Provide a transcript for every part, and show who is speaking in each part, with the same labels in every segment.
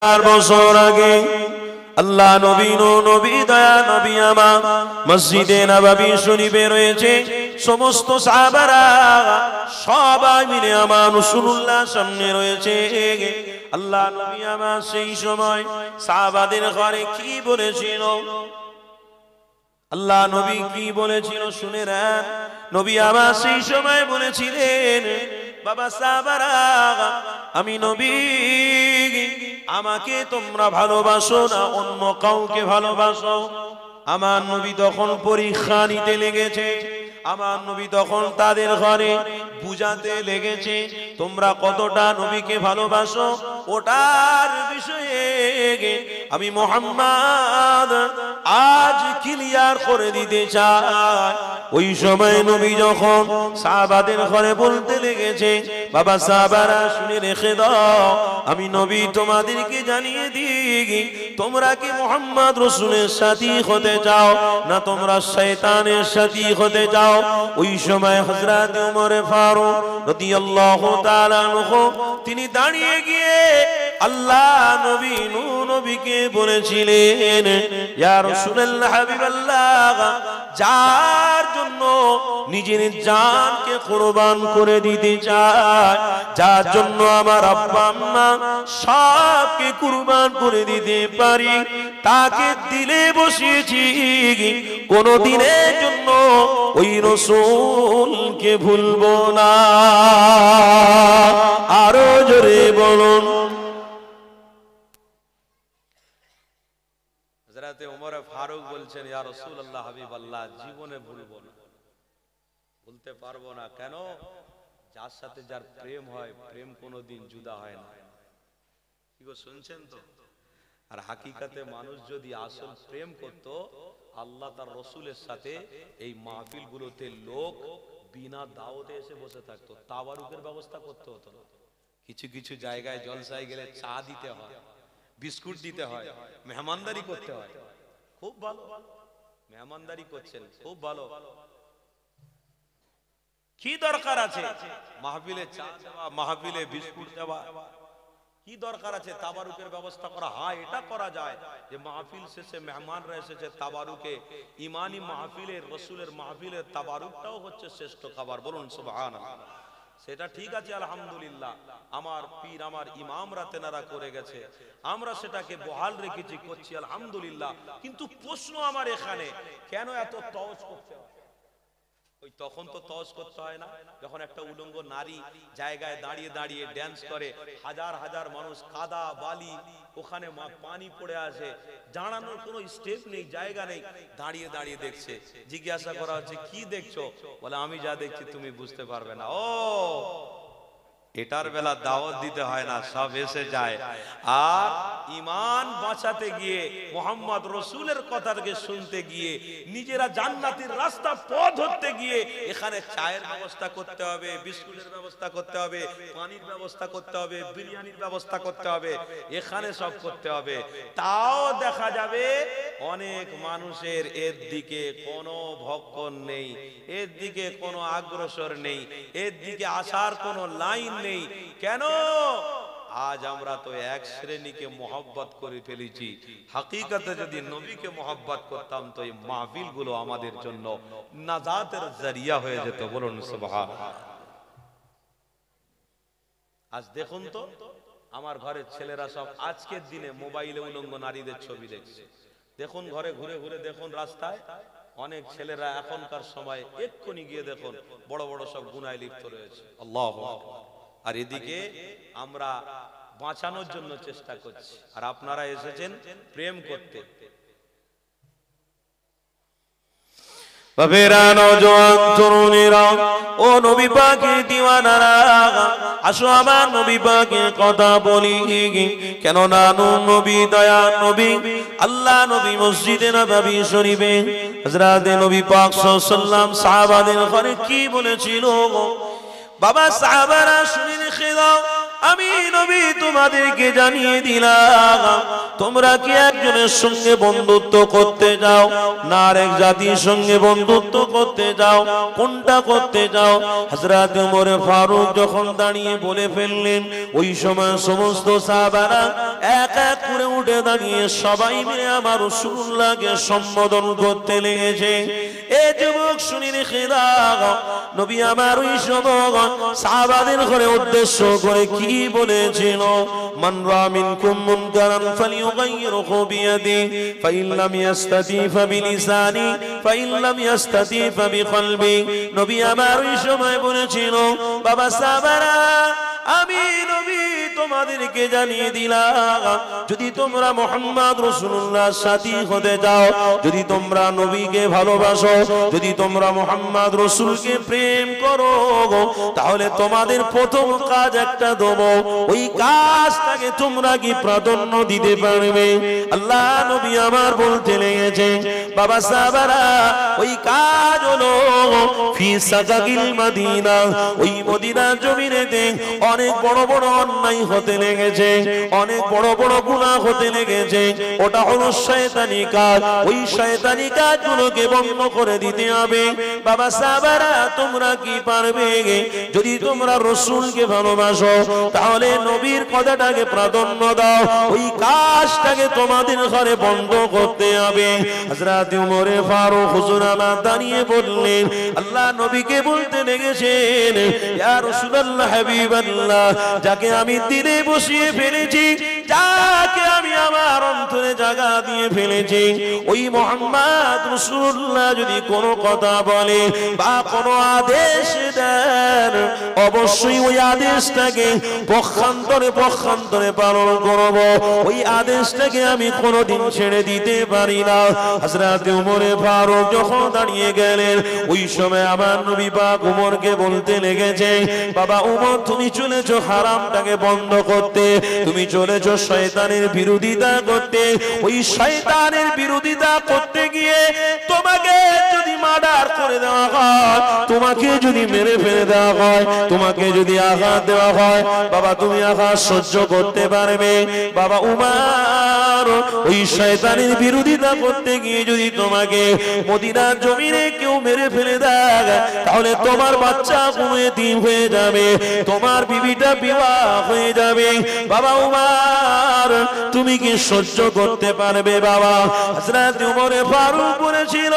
Speaker 1: 4 বছর আগে আল্লাহ নবী নবী দয়া নবী আমার মসজিদে নববী শরীফে রয়েছে। সমস্ত সাহাবারা সবাই মিলে আমার রাসূলুল্লাহ সামনে রয়েছে। আল্লাহ নবী আমার সেই সময় সাহাবাদের ঘরে কি বলেছিল, আল্লাহ নবী কি বলেছিল শুনে নেন। নবী আমার সেই সময় বলেছিলেন, বাবা সাহাবারা, আমি নবী, আমাকে তোমরা ভালোবাসো না অন্য কাউকে ভালোবাসো? আমার নবী তখন পরীক্ষা নিতে লেগেছে। আমার নবী তখন তাদের ঘরে বুঝাতে লেগেছে তোমরা কতটা নবীকে ভালোবাসো। ওটার বিষয়ে আমি মুহাম্মদ আজ ক্লিয়ার করে দিতে চাই। ওই সময় নবী যখন সাহাবাদের ঘরে বলতে লেগেছে, বাবা সাহাবারা শুনে রেখে দাও, আমি নবী তোমাদেরকে জানিয়ে দিই, তোমরা কি মুহাম্মদ রাসূলের সাথী হতে চাও না তোমরা শয়তানের সাথী হতে চাও? ওই সময় হযরত ওমর ফারুক রাদিয়াল্লাহু তাআলা আনহু তিনি দাঁড়িয়ে গিয়ে আল্লাহ নবী নবীকে বলেছিলেন, ইয়া রাসূলুল্লাহ হাবিবাল্লাহ, যার জন্য নিজের জানকে কুরবান করে দিতে চায়, যার জন্য আমার আব্বা আম্মা সবকে কুরবান করে দিতে পারি, তাকে দিলে বসিয়েছি, কোন দিনের জন্য ওই রাসূলকে ভুলবো না। আরো জোরে বলুন। হযরত ওমর ফারুক বলছেন, ইয়া রাসূলুল্লাহ হাবিবাল্লাহ, জীবনে ভুলবো না, ভুলতে পারবো না। কেন? যার সাথে যার প্রেম হয়, প্রেম কোনোদিন জুদা হয় না। কি গো শুনছেন তো? আর হাকিকাতে মানুষ যদি আসল প্রেম করত, আল্লাহ তার রাসূলের সাথে এই মাহফিলগুলোতে লোক বিনা দাওয়াতে এসে বসে থাকতো, তাবারুকের ব্যবস্থা করতে হতো না। কিছু কিছু জায়গায় জলসায় গেলে চা দিতে হয়, বিস্কুট দিতে হয়, মেহমানদারি করতে হয়। খুব ভালো, মেহমানদারি করছেন, খুব ভালো। কি দরকার আছে মাহফিলে চা দেওয়া, মাহফিলে বিস্কুট দেওয়া? কি দরকার আছে তাবারুকের ব্যবস্থা করা? হ্যাঁ, এটা করা যায় যে মাহফিল শেষে মেহমানরা এসেছে তাবারুকে, ইমানি মাহফিলের রাসূলের মাহফিলের তাবারুকটাও হচ্ছে শ্রেষ্ঠ খাবার। বলুন সুবহানাল্লাহ। সেটা ঠিক আছে, আলহামদুলিল্লাহ, আমার পীর আমার ইমামরা তেনারা করে গেছে, আমরা সেটাকে বহাল রেখেছি, করছি, আলহামদুলিল্লাহ। কিন্তু প্রশ্ন আমার এখানে, কেন এত তওজ করতে হয়? ওই তখন তো তওজ করতে হয় না, যখন একটা উলঙ্গ নারী জায়গায় দাঁড়িয়ে দাঁড়িয়ে ড্যান্স করে, হাজার হাজার মানুষ, কাদা বালি, ওখানে পানি পড়ে আসে, দাঁড়ানোর কোনো স্টেপ নেই, জায়গা নেই, দাঁড়িয়ে দাঁড়িয়ে দেখছে। জিজ্ঞাসা করা হচ্ছে, কি দেখছো? বলে, আমি যা দেখছি তুমি বুঝতে পারবে না। ও, এটার বেলা দাওয়াত দিতে হয় না, সব এসে যায়। আর ঈমান বাঁচাতে গিয়ে, মুহাম্মদ রাসূলের কথাকে শুনতে গিয়ে, নিজেরা জান্নাতের রাস্তা পথ ধরতে গিয়ে এখানে চায়ের ব্যবস্থা করতে হবে, বিস্কুটের ব্যবস্থা করতে হবে, পানির ব্যবস্থা করতে হবে, বিরিয়ানির ব্যবস্থা করতে হবে, এখানে সব করতে হবে। তাও দেখা যাবে অনেক মানুষের এর দিকে কোনো ভক্ষণ নেই, এর দিকে কোনো আগ্রসর নেই, এর দিকে আসার কোনো লাইন নেই। কেন? আজ আমরা তো এক শ্রেণীকে মোহাব্বত করে ফেলেছি। হাকিকতে যদি নবীকে মোহাব্বত করতাম তো এই মাহফিল গুলো আমাদের জন্য নাজাতের জরিয়া হয়ে যেত। বলুন সুবহানাল্লাহ। আজ দেখুন তো, আমার ঘরের ছেলেরা সব আজকের দিনে মোবাইলে উলঙ্গ নারীদের ছবি দেখছে। দেখুন ঘরে ঘুরে ঘুরে দেখুন, রাস্তায় অনেক ছেলেরা এখনকার সময় এক্ষুনি গিয়ে দেখুন বড় বড় সব গুনায় লিপ্ত রয়েছে। আল্লাহু আকবার। আর এদিকে আমরা বাঁচানোর জন্য চেষ্টা করছি, আর আপনারা এসেছেন প্রেম করতে। বাবেরা, নওজোয়ান তরুণীরা, ও নবী পাকের দিওয়ানারা, আসো আমার নবী পাকের কথা বলি। কেন না নবী দয়া নবী, আল্লাহ নবী মসজিদে নববী শরীফে হযরত নবী পাক সাল্লাল্লাহু আলাইহি ওয়াসাল্লাম সাহাবাদের ঘরে কি বলেছিল? বাবা সাহাবারা শুনে রেখে দাও, আমি নবী তোমাদেরকে জানিয়ে দিলাম, তোমরা কি একজনের সঙ্গে বন্ধুত্ব করতে যাও না আরেক জাতির সঙ্গে বন্ধুত্ব করতে যাও? কোনটা করতে যাও? হযরত ওমর ফারুক যখন দাঁড়িয়ে বলে ফেললেন, ওই সময় সমস্ত সাহাবারা এক এক
Speaker 2: উঠে দাঁড়িয়ে সবাই মিলে আমার রাসূলুল্লাহকে সম্বোধন করতে লেগেছে। এ যুবক শুনি রেখে দাও, নবী আমার ওই সময় সাহাবাদের ঘরে উদ্দেশ্য করে কি বলেছিল? মান রা মিনকুম মুনকারান ফালিয়ুগাইয়িরহু বিয়াদি ফাইন লাম ইয়াস্তাতি ফাবিলিসানি ফাইন লাম ইয়াস্তাতি ফাবিকলবি। নবী আমার ওই সময় বলেছিল, বাবা সাহাবারা, আমি নবী তোমাদেরকে জানিয়ে দিলাম, যদি তোমরা মুহাম্মদ রাসূলুল্লাহর সাথী হতে যাও, যদি তোমরা নবীকে ভালোবাসো, যদি তোমরা মুহাম্মদ রাসূলকে প্রেম করো, তাহলে তোমাদের প্রথম কাজ একটা দেব, ওই কাজটাকে তোমরা কি প্রাধান্য দিতে পারবে? আল্লাহ নবী আমার বলতে লেগেছে, বাবা সাহাবারা, ওই কাজ হলো ফি সাকাকিল মদিনা, ওই মদিনার জমিনেতে অনেক বড় বড় অন্যায় হতে লেগেছে, অনেক বড় বড় গুনাহ হতে লেগেছে। ওটা হলো শয়তানি কাজ, ওই শয়তানি কাজগুলোকে বন্ধ করে দিতে হবে। বাবা সাহাবারা, তোমরা কি পারবে? যদি তোমরা রাসূলকে ভালোবাসো, তাহলে নবীর কথাটাকে প্রাধান্য দাও, ওই কাজটাকে তোমাদের ঘরে বন্ধ করতে হবে। হযরত ওমর ফারুক হুজুর আমার দাঁড়িয়ে বললেন, আল্লাহ নবীকে বলতে লেগেছেন, ইয়া রাসূলুল্লাহ হাবিবাল্লাহ, যাকে আমি দিলে বসিয়ে ফেলেছি, যাকে আমি আমার অন্তরে জায়গা দিয়ে ফেলেছি, ওই মুহাম্মদ রাসূলুল্লাহ যদি কোনো কথা বলে বা কোনো আদেশ দেন, অবশ্যই ওই আদেশটাকে পক্ষান্তরে পালন করব। ওই আদেশটাকে আমি কোনোদিন ছেড়ে দিতে পারি না। হযরত ওমর ফারুক যখন দাঁড়িয়ে গেলেন, ওই সময় আমার নবী পাক ওমরকে বলতে লেগেছে, বাবা ওমর, তুমি চলেছো হারামটাকে বন্ধ করতে, তুমি চলেছো শয়তানের বিরোধিতা করতে। ওই শয়তানের বিরোধিতা করতে গিয়ে তোমাকে যদি মার্ডার করে দেওয়া হয়, তোমাকে যদি মেরে ফেলে দেওয়া হয়, তোমাকে যদি আঘাত দেওয়া হয়, বাবা তুমি আঘাত সহ্য করতে পারবে? বাবা উমর, ওই শয়তানের বিরোধিতা করতে গিয়ে যদি তোমাকে মদিনার জমিনে কেউ মেরে ফেলে দেয়, তাহলে তোমার বাচ্চা এতিম হয়ে যাবে, তোমার বিবিটা বিবাহ হয়ে যাবে। বাবা উমর, তুমি কি সহ্য করতে পারবে? বাবা হযরত ওমর ফারুক বলেছিল,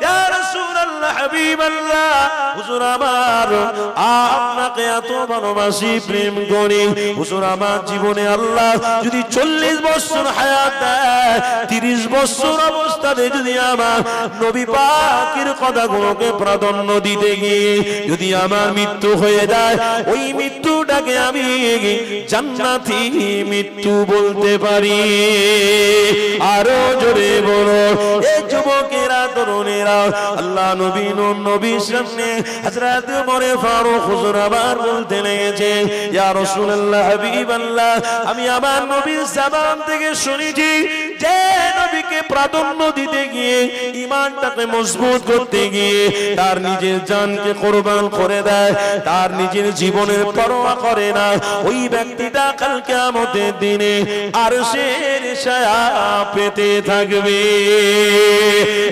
Speaker 2: ইয়া রাসূলুল্লাহ হাবিবাল্লাহ, হুজুর আমার, আপনাকে এত ভালোবাসি, প্রেম করি হুজুর, আমার জীবনে আল্লাহ যদি 40 বছর হায়াত দেয়, 30 বছর অবস্থাতে যদি আমার নবী পাকের কথাগুলোকে প্রাধান্য দিতে গিয়ে যদি আমার মৃত্যু হয়ে যায়, ওই মৃত্যুটাকে আমি জান্নাতি মৃত্যু বলতে পারি। আরো জোরে বলো, এই যুবকেরা, তরুণেরা, আল্লাহ নবীর সামনে হযরত ওমর ফারুক হুজুর আবার বলতে লেগেছে, ইয়া রাসূলুল্লাহ হাবিবাল্লাহ, আমি আমার নবীর জবান থেকে শুনেছি যে নবীকে প্রাধান্য দিতে গিয়ে, ঈমানটাকে মজবুত করতে গিয়ে তার নিজের জানকে কুরবান করে দেয়, তার নিজের জীবনের পরোয়া করে না, ওই ব্যক্তিটা কাল কিয়ামতের দিনে আরশের ছায়া পেতে থাকবে।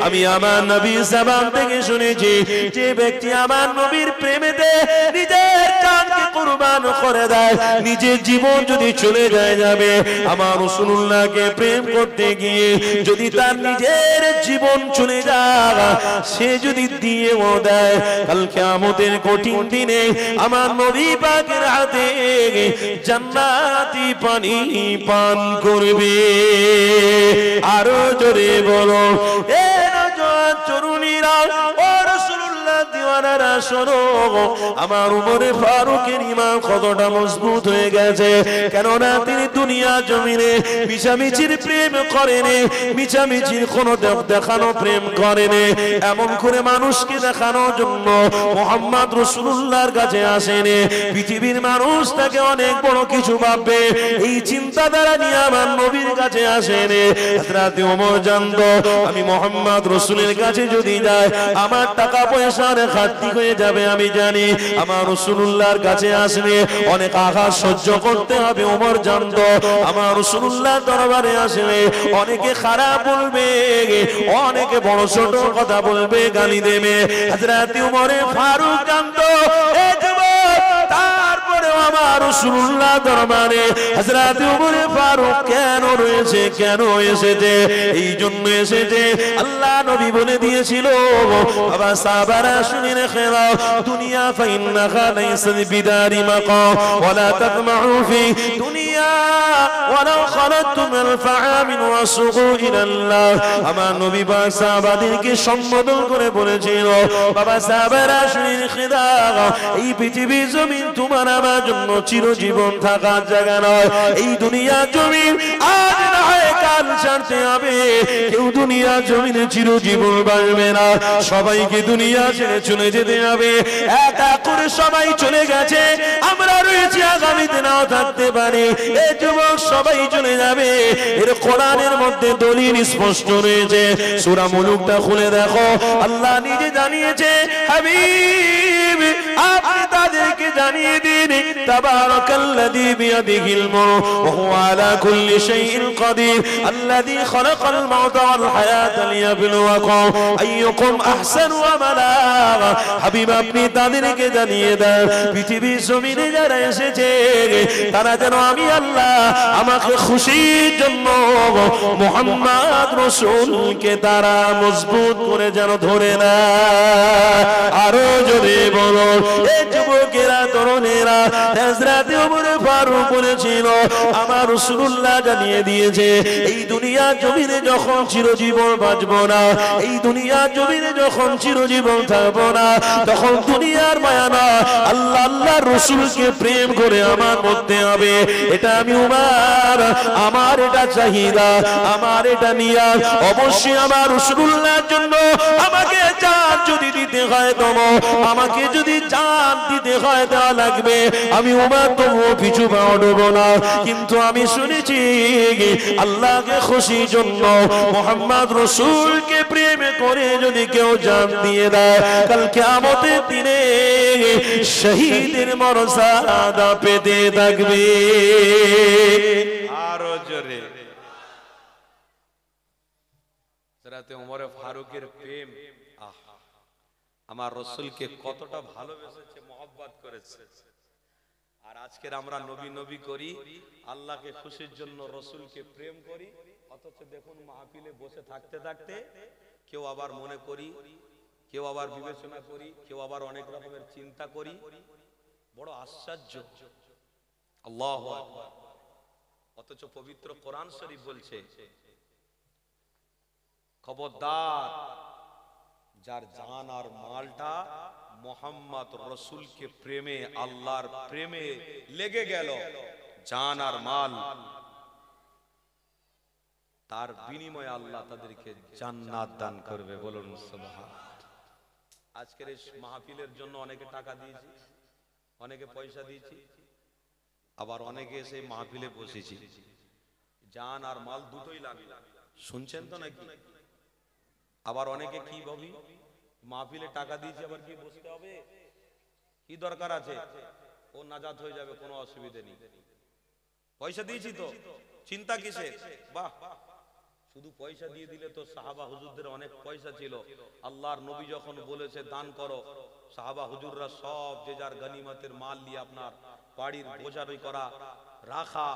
Speaker 2: আমি আমার নবীর জবান থেকে শুনেছি, যে ব্যক্তি আমার নবীর প্রেমেতে নিজের জানকে কুরবান করে দেয়, নিজের জীবন যদি চলে যাবে, আমার রাসূলুল্লাহকে প্রেম করতে গিয়ে যদি তার নিজের জীবন চলে যায়, সে যদি দিয়েও দেয়, কাল কিয়ামতের কঠিন দিনে আমার নবী পাকের হাতে জান্নাতি পানি পান করবে। আরো জোরে বলো, এ নওজোয়ান তরুণীরা, ও রাসূলুল্লাহ দিওয়ানারা, শোনো, আমার ওমর ফারুকের ঈমান কতটা মজবুত হয়ে গেছে। কেননা তিনি দুনিয়া জমিনে মিছামিছির প্রেম করেনি, মিছামিছির কোনো দেখানো প্রেম করেনি, এমন করে মানুষকে দেখানোর জন্য মুহাম্মদ রাসূলুল্লাহর কাছে আসেনি। পৃথিবীর মানুষ তাকে অনেক বড় কিছু ভাববে, এই চিন্তাধারা নিয়ে আমার নবীর কাছে আসেনি। হযরত ওমর জানতো, আমি মুহাম্মদ রাসূলের কাছে যদি যাই, আমার টাকা পয়সার ঘাটতি হয়ে যাবে, আমি জানি। আমার রাসূলুল্লাহর কাছে আসলে অনেক আঘাত সহ্য করতে হবে। ওমর জানতো, আমার রাসূলুল্লাহ দরবারে আসলে অনেকে খারাপ বলবে, অনেকে বড় ছোট কথা বলবে, গালি দেবে। হযরত ওমর ফারুক জানতো, এই যুবক, তারপরেও আমার রাসূলুল্লাহ দরবারে হযরত ওমর ফারুক কেন রয়েছে, কেন এসেছে? এই জন্য এসেছে, আল্লাহ নবী বলে দিয়েছিল, বাবা সাহাবারা শুনে রেখে দাও, দুনিয়া ফাইন্নাহা লাইসা বিদারি মাকাম ওয়ালা তাতমাউ ফি দুনিয়া ওয়ালাউ খালাতুম আল ফাআমিন ওয়াসুগু ইলাল্লাহ। আমার নবী পাক সাহাবাদেরকে সম্বোধন করে বলেছিল, বাবা সাহাবারা শুনে রেখে দাও, এই পৃথিবী জমিন তোমার আমার জন্য চিরজীবন থাকার জায়গা নয়। এই দুনিয়া জমিন আজ না হয় কাল ছাড়তে হবে, কেউ দুনিয়া জমিনে চিরজীবন বাঁচবে না, সবাইকে দুনিয়া ছেড়ে চলে যেতে হবে। একা করে সবাই চলে গেছে, আমরা রয়েছি, আগামীতে নাও থাকতে পারি। এই যুবক সবাই চলে যাবে, এর কোরআনের মধ্যে দলিল স্পষ্ট রয়েছে। সূরা মুলুকটা খুলে দেখো, আল্লাহ নিজে জানিয়েছে, হাবিব আপনি তাদেরকে জানিয়ে দিন, তাবারাকাল্লাযী বিয়াদিহিল মুলক ওয়া হুয়া আলা কুল্লি শাইইন কাদির আল্লাযী খালাকাল মাউতা ওয়াল হায়াতা লিয়াবলুয়াকুম আইয়ুকুম আহসানু আমালা। হাবিব আপনি তাদেরকে জানিয়ে দেন, পৃথিবীর জমিনে যারা এসেছে তারা যেন আমি আল্লাহ আমাকে খুশির জন্য মুহাম্মদ রাসূলকে তারা মজবুত করে যেন ধরে না। আরো জোরে বলো, এই যুবকেরা তরুণেরা, হযরত ওমর ফারুক বলেছিল, আমার রাসূলুল্লাহ জানিয়ে দিয়েছে, এই দুনিয়া জমিনে যখন চিরজীবন বাঁচব না, এই দুনিয়া জমিনে যখন চিরজীবন থাকবো না, তখন দুনিয়ার মায়া না, আল্লাহ আল্লাহর রাসূলকে প্রেম করে আমার মধ্যে হবে। এটা আমি উমার, আমার এটা চাহিদা, আমার এটা নিয়াত, অবশ্যই আমার রাসূলুল্লাহর জন্য আমাকে জান যদি দিতে হয় তবু, আমাকে যদি জান দিতে হয় দেওয়া লাগবে, আমি উমার তবু পিছু পাওয়াবো না। কিন্তু আমি শুনেছি আল্লাহকে খুশির জন্য মুহাম্মদ রাসূলকে প্রেম করে যদি কেউ জান দিয়ে দেয়, কাল কিয়ামতের দিনে শহীদের মর্যাদা পেতে থাকবে।
Speaker 1: আরো জোরে, হযরত ওমর ফারুকের প্রেম, আহা, আমার রাসূলকে কতটা ভালোবেসেছে, মহব্বত করেছে। আর আজকের আমরা নবী নবী করি, আল্লাহকে খুশির জন্য রাসূলকে প্রেম করি, অথচ দেখুন মাহফিলে বসে থাকতে থাকতে কেউ আবার মনে করি, কেউ আবার বিবেচনা করি, কেউ আবার অনেক রকমের চিন্তা করি। বড় আশ্চর্য, আল্লাহু আকবার। অথচ পবিত্র কোরআন শরীফ বলছে, খবরদার যার জান আর মালটা মুহাম্মদ রাসূলকে প্রেমে, আল্লাহর প্রেমে লেগে গেল, জান আর মাল, তার বিনিময়ে আল্লাহ তাদেরকে জান্নাত দান করবে। বলুন সুবহানাল্লাহ। আজকের এই মাহফিলের জন্য অনেকে টাকা দিয়েছি, অনেকে পয়সা দিয়েছি, আবার অনেকে এসে মাহফিলে বসেছি, জান আর মাল দুটোই লাগবে। শুনছেন তো নাকি? আবার অনেকে কি ভাবি, মাহফিলে টাকা দিয়েছি আবার কি বসতে হবে, কি দরকার আছে, ও নাজাত হয়ে যাবে, কোনো অসুবিধা নেই, পয়সা দিয়েছি তো, চিন্তা কিসে? বাহ, শুধু পয়সা দিয়ে দিলে তো, সাহাবা হুজুরদের অনেক পয়সা ছিল। আল্লাহর নবী যখন বলেছে দান করো, সাহাবা হুজুররা সব যে যার গনিমতের মাল নিয়ে আপনার বাড়ির বোঝাই করা রাখা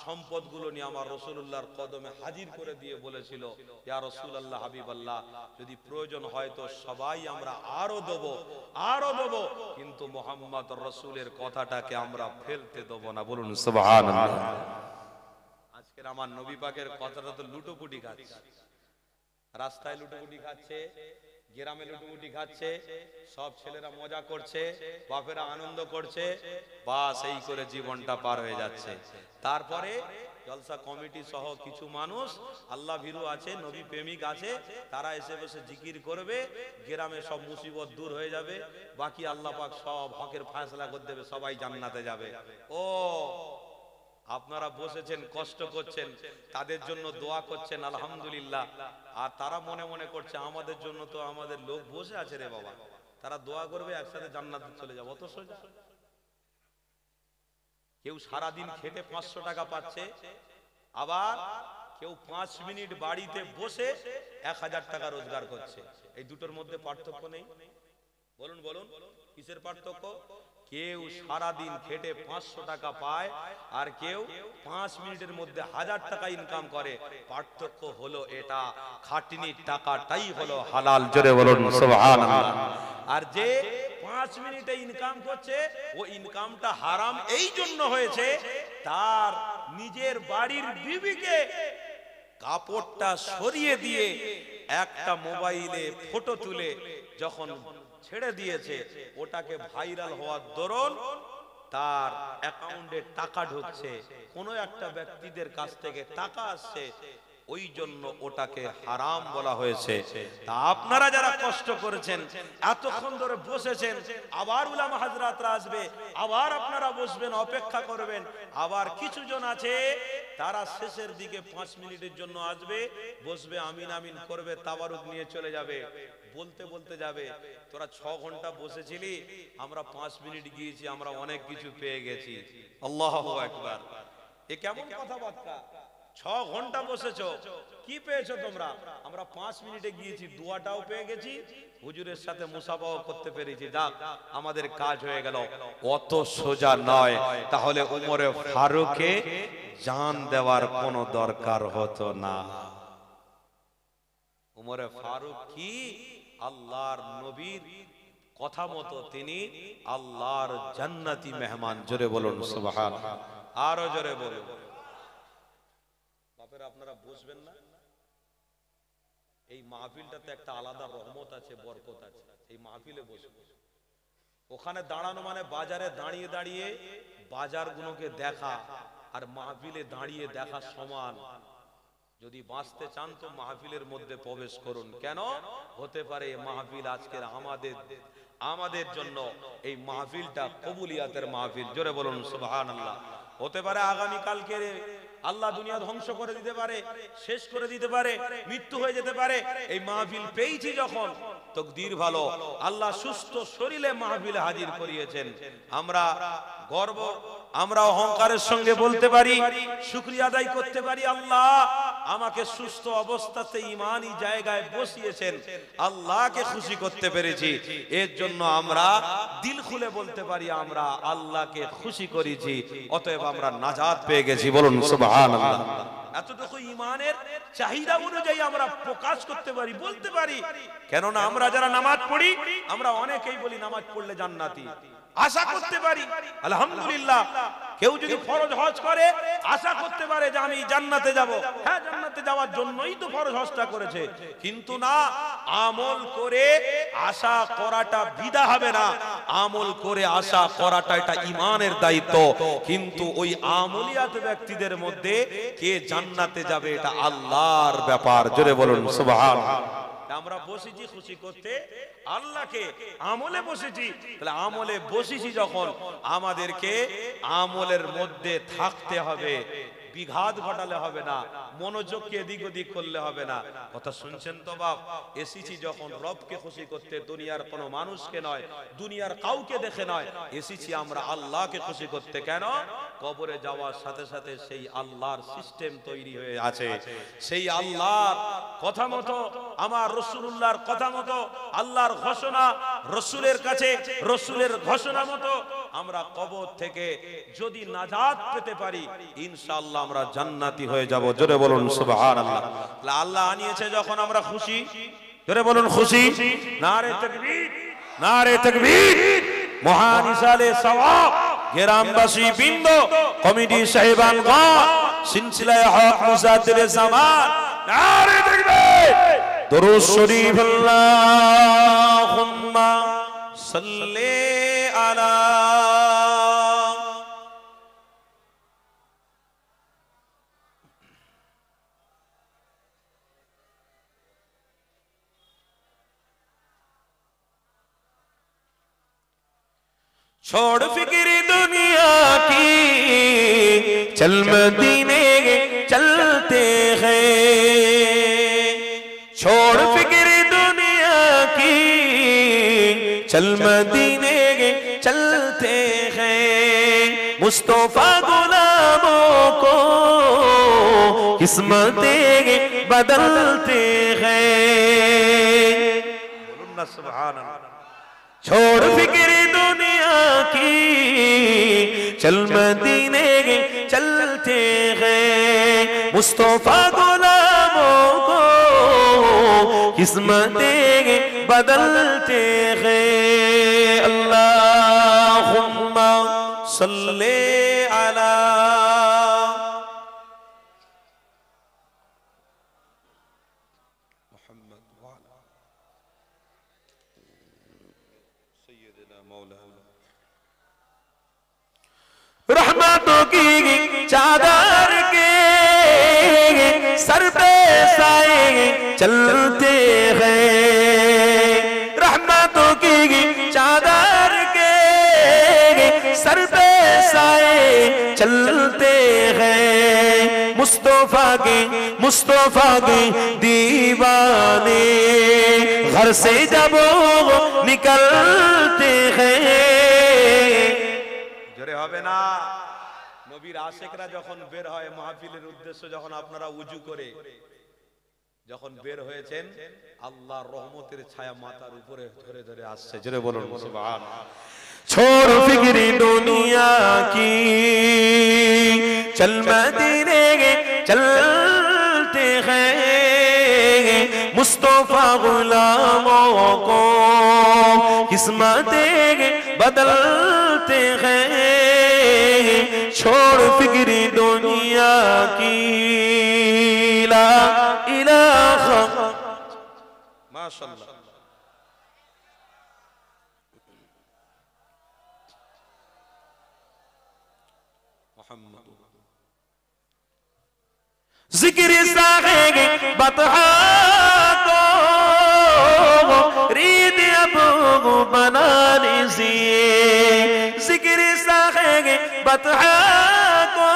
Speaker 1: সম্পদগুলো নিয়ে আমার রাসূলুল্লাহর কদমে হাজির করে দিয়ে বলেছিল, ইয়া রাসূলুল্লাহ, হাবিবাল্লাহ, যদি প্রয়োজন হয় তো সবাই আমরা আরো দেব, আরো দেব, কিন্তু মুহাম্মদ রাসূলের কথাটাকে আমরা ফেলতে দেব না। বলুন সুবহানাল্লাহ। আজকের আমার নবী পাকের কথাটা তো লুটোপুটি খাচ্ছে, রাস্তায় লুটোপুটি খাচ্ছে, গ্রামে লুটোপুটি খাচ্ছে, সব ছেলেরা মজা করছে, বাপেরা আনন্দ করছে, বাস এই করে জীবনটা পার হয়ে যাচ্ছে। তারপরে জলসা কমিটি সহ কিছু মানুষ আল্লাহ ভীরু আছে, নবী প্রেমিক আছে, তারা এসে বসে জিকির করবে, গ্রামে সব মুসিবত দূর হয়ে যাবে, বাকি আল্লাহ পাক সব হকের ফয়সালা করে দেবে, সবাই জান্নাতে যাবে। ও আপনারা বসেছেন, কষ্ট করছেন, তাদের জন্য দোয়া করছেন, আলহামদুলিল্লাহ, আর তারা মনে মনে করছে আমাদের জন্য তো আমাদের লোক বসে আছে রে বাবা, তারা দোয়া করবে, একসাথে জান্নাতে চলে যাবো। অত সোজা? কেউ সারাদিন খেটে 500 টাকা পাচ্ছে, আবার কেউ 5 মিনিট বাড়িতে বসে 1000 টাকা রোজগার করছে। এই দুটোর মধ্যে পার্থক্য নেই? বলুন বলুন, কিসের পার্থক্য? কেউ সারাদিন খেটে 500 টাকা পায় আর কেউ 5 মিনিটের মধ্যে 1000 টাকা ইনকাম করে। পার্থক্য হলো এটা, খাটনির টাকাটাই হলো হালাল। জোরে বলুন সুবহানাল্লাহ। আর যে 5 মিনিটে ইনকাম করছে ও ইনকামটা হারাম এই জন্য হয়েছে, তার নিজের বাড়ির বিবিকে কাপড়টা সরিয়ে দিয়ে একটা মোবাইলে ফটো তুলে যখন ছেড়ে দিয়েছে, ওটাকে ভাইরাল হওয়ার দরুন তার অ্যাকাউন্টে টাকা ঢুকছে, কোনো একটা ব্যক্তিদের কাছ থেকে টাকা আসছে, ওই জন্য ওটাকে হারাম বলা হয়েছে। তা আপনারা যারা কষ্ট করেছেন, এতক্ষণ ধরে বসেছেন, আবার উলামা হাজরাতরা আসবে, আবার আপনারা বসবেন, অপেক্ষা করবেন। আবার কিছু জন আছে তারা শেষের দিকে 5 মিনিটের জন্য আসবে, বসবে, আমিন আমিন করবে, তাবারুক নিয়ে চলে যাবে। বলতে বলতে যাবে, তোরা 6 ঘন্টা বসেছিলি, আমরা 5 মিনিট গিয়েছি, আমরা অনেক কিছু পেয়ে গেছি। আল্লাহু আকবার। এ কেমন কথাবার্তা? 6 ঘন্টা বসেছো, কি পেয়েছো তোমরা? আমরা 5 মিনিটে গিয়েছি, দোয়াটাও পেয়ে গেছি, হুজুরের সাথে মুসাফাও করতে পেরেছি, যাক আমাদের কাজ হয়ে গেল। অত সোজা নয়। তাহলে উমরে ফারুককে জান দেওয়ার কোনো দরকার হতো না। উমরে ফারুক কি আল্লাহর নবীর কথা মতো তিনি আল্লাহর জান্নাতি মেহমান। জোরে বলুন সুবহানাল্লাহ। আরো জোরে বলুন। বাপের আপনারা বুঝবেন না, এই মাহফিলটাতে একটা আলাদা রহমত আছে, বরকত আছে। এই মাহফিলে বসবো, ওখানে দাঁড়ানো মানে বাজারে দাঁড়িয়ে দাঁড়িয়ে বাজারগুলোকে দেখা, আর মাহফিলে দাঁড়িয়ে দেখা সমান। যদি বাঁচতে চান তো মাহফিলের মধ্যে প্রবেশ করুন। কেন হতে পারে মাহফিল আজকের আমাদের জন্য এই মাহফিলটা কবুলিয়াতের মাহফিল। জোরে বলুন সুবহানাল্লাহ। হতে পারে আগামী কালকে আল্লাহ দুনিয়া ধ্বংস করে দিতে পারে, শেষ করে দিতে পারে, মৃত্যু হয়ে যেতে পারে। এই মাহফিল পেয়েছি যখন, তকদির ভালো, আল্লাহ সুস্থ শরীরে মাহফিলে হাজির করিয়েছেন। আমরা গর্ব, আমরা অহংকারের সঙ্গে বলতে পারি, শুকরিয়া আদায় করতে পারি, আল্লাহ আমাকে সুস্থ অবস্থাতে ঈমানি জায়গায় বসিয়েছেন, আল্লাহকে খুশি করতে পেরেছি। এর জন্য আমরা দিল খুলে বলতে পারি আমরা আল্লাহকে খুশি করেছি, অতএব আমরা নাজাত পেয়ে গেছি। বলুন সুবহানাল্লাহ। এতটুকু ঈমানের চাহিদা অনুযায়ী আমরা প্রকাশ করতে পারি, বলতে পারি। কেননা আমরা যারা নামাজ পড়ি, আমরা অনেকেই বলি নামাজ পড়লে জান্নাতি, আশা করতে পারি আলহামদুলিল্লাহ। কেউ যদি ফরজ হজ করে আশা করতে পারে যে আমি জান্নাতে যাব, হ্যাঁ জান্নাতে যাওয়ার জন্যই তো ফরজ হজটা করেছে। কিন্তু না, আমল করে আশা করাটা বিদা হবে না, আমল করে আশা করাটা এটা ঈমানের দায়িত্ব। কিন্তু ওই আমলিয়াত ব্যক্তিদের মধ্যে কে জান্নাতে যাবে এটা আল্লাহর ব্যাপার। জোরে বলুন সুবহানাল্লাহ। আমরা বসেছি খুশি করতে আল্লাহকে, আমলে বসেছি। তাহলে আমলে বসেছি যখন, আমাদেরকে আমলের মধ্যে থাকতে হবে, বিঘাত ঘটালে হবে না, মনোযোগকে এদিক ওদিক করলে হবে না। কথা শুনছেন তো বাপ? এসেছি যখন রবকে খুশি করতে, দুনিয়ার কোনো মানুষকে নয়, দুনিয়ার কাউকে দেখে নয়, এসেছি আমরা আল্লাহকে খুশি করতে। কেন? কবরে যাওয়ার সাথে সাথে সেই আল্লাহর সিস্টেম তৈরি হয়ে আছে, সেই আল্লাহর কথা মতো, আমার রাসূলুল্লাহর কথা মতো, আল্লাহর ঘোষণা রাসূলের কাছে, রাসূলের ঘোষণা মতো আমরা কবর থেকে যদি নাজাত পেতে পারি, ইনশাআল্লাহ আমরা জান্নাতি হয়ে যাব। জোরে বলুন সুবহানাল্লাহ। আল্লাহ আনিয়েছে যখন আমরা খুশি। জোরে বলুন খুশি। নারে তাকবীর, নারে তাকবীর। মহান ইসালে সওয়াব গ্রামবাসী বৃন্দ, কমিটি সাহেবানগণ, সিলসিলায়ে হক মুজাদ্দিদে জামান, নারে তাকবীর। দরুদ শরীফ আল্লাহুম্মা সাল্লি আলা छोड़ फिक्र दुनिया की, चल मदीने चलते हैं। छोड़ फिक्र दुनिया की, चल मदीने चलते हैं। मुस्तफा गुलामों को किस्मतें बदलते हैं। बोलो ना सुभान अल्लाह।
Speaker 2: छोड़ फिक्र दुनिया की चल मदीने चलते हैं मुस्तफा गुलामों को किस्मतें बदलते हैं अल्लाहुम्मा सल्ले अला
Speaker 1: मुहम्मद व अला सय्यदना मौलाना
Speaker 2: रहमतों की चादर के सर पे साए चलते हैं रहमतों की चादर के सर पे साए चलते हैं मुस्तफा के दीवाने घर से जब वो निकलते हैं
Speaker 1: জোরে হবে না নবীর আশিকরা যখন বের হয় মাহফিলের উদ্দেশ্য যখন আপনারা উজু করে যখন বের হয়েছেন আল্লাহর রহমতের ছায়া মাথার উপরে ধরে ধরে আসছে জোরে বলুন সুবহানাল্লাহ
Speaker 2: छोड़ फिक्री दुनिया की चल मदीने चलते हैं मुस्तफा गुलामों को किस्मतें बदलते हैं छोड़ फिक्री दुनिया की ला इलाहा
Speaker 1: माशाअल्लाह
Speaker 2: जिक्र सागे बतहा को रीद अब बना लीजिए जिक्र सागे बतहा को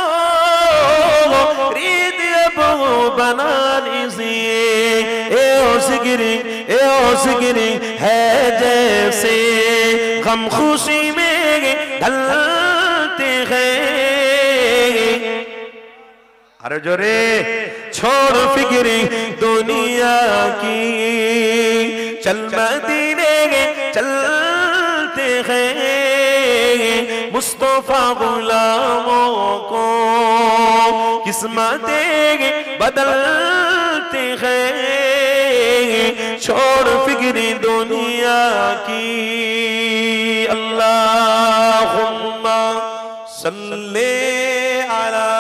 Speaker 2: रीद अब बना लीजिए ए ओ जिक्र है जैसे गम खुशी में ढलते हैं अरे जोरे छोड़ फिक्री दुनिया की चल मदीने चलते हैं मुस्तफा गुलामों को किस्मतें बदलते हैं छोड़ फिक्री दुनिया की अल्लाहुम्मा सल्ले अला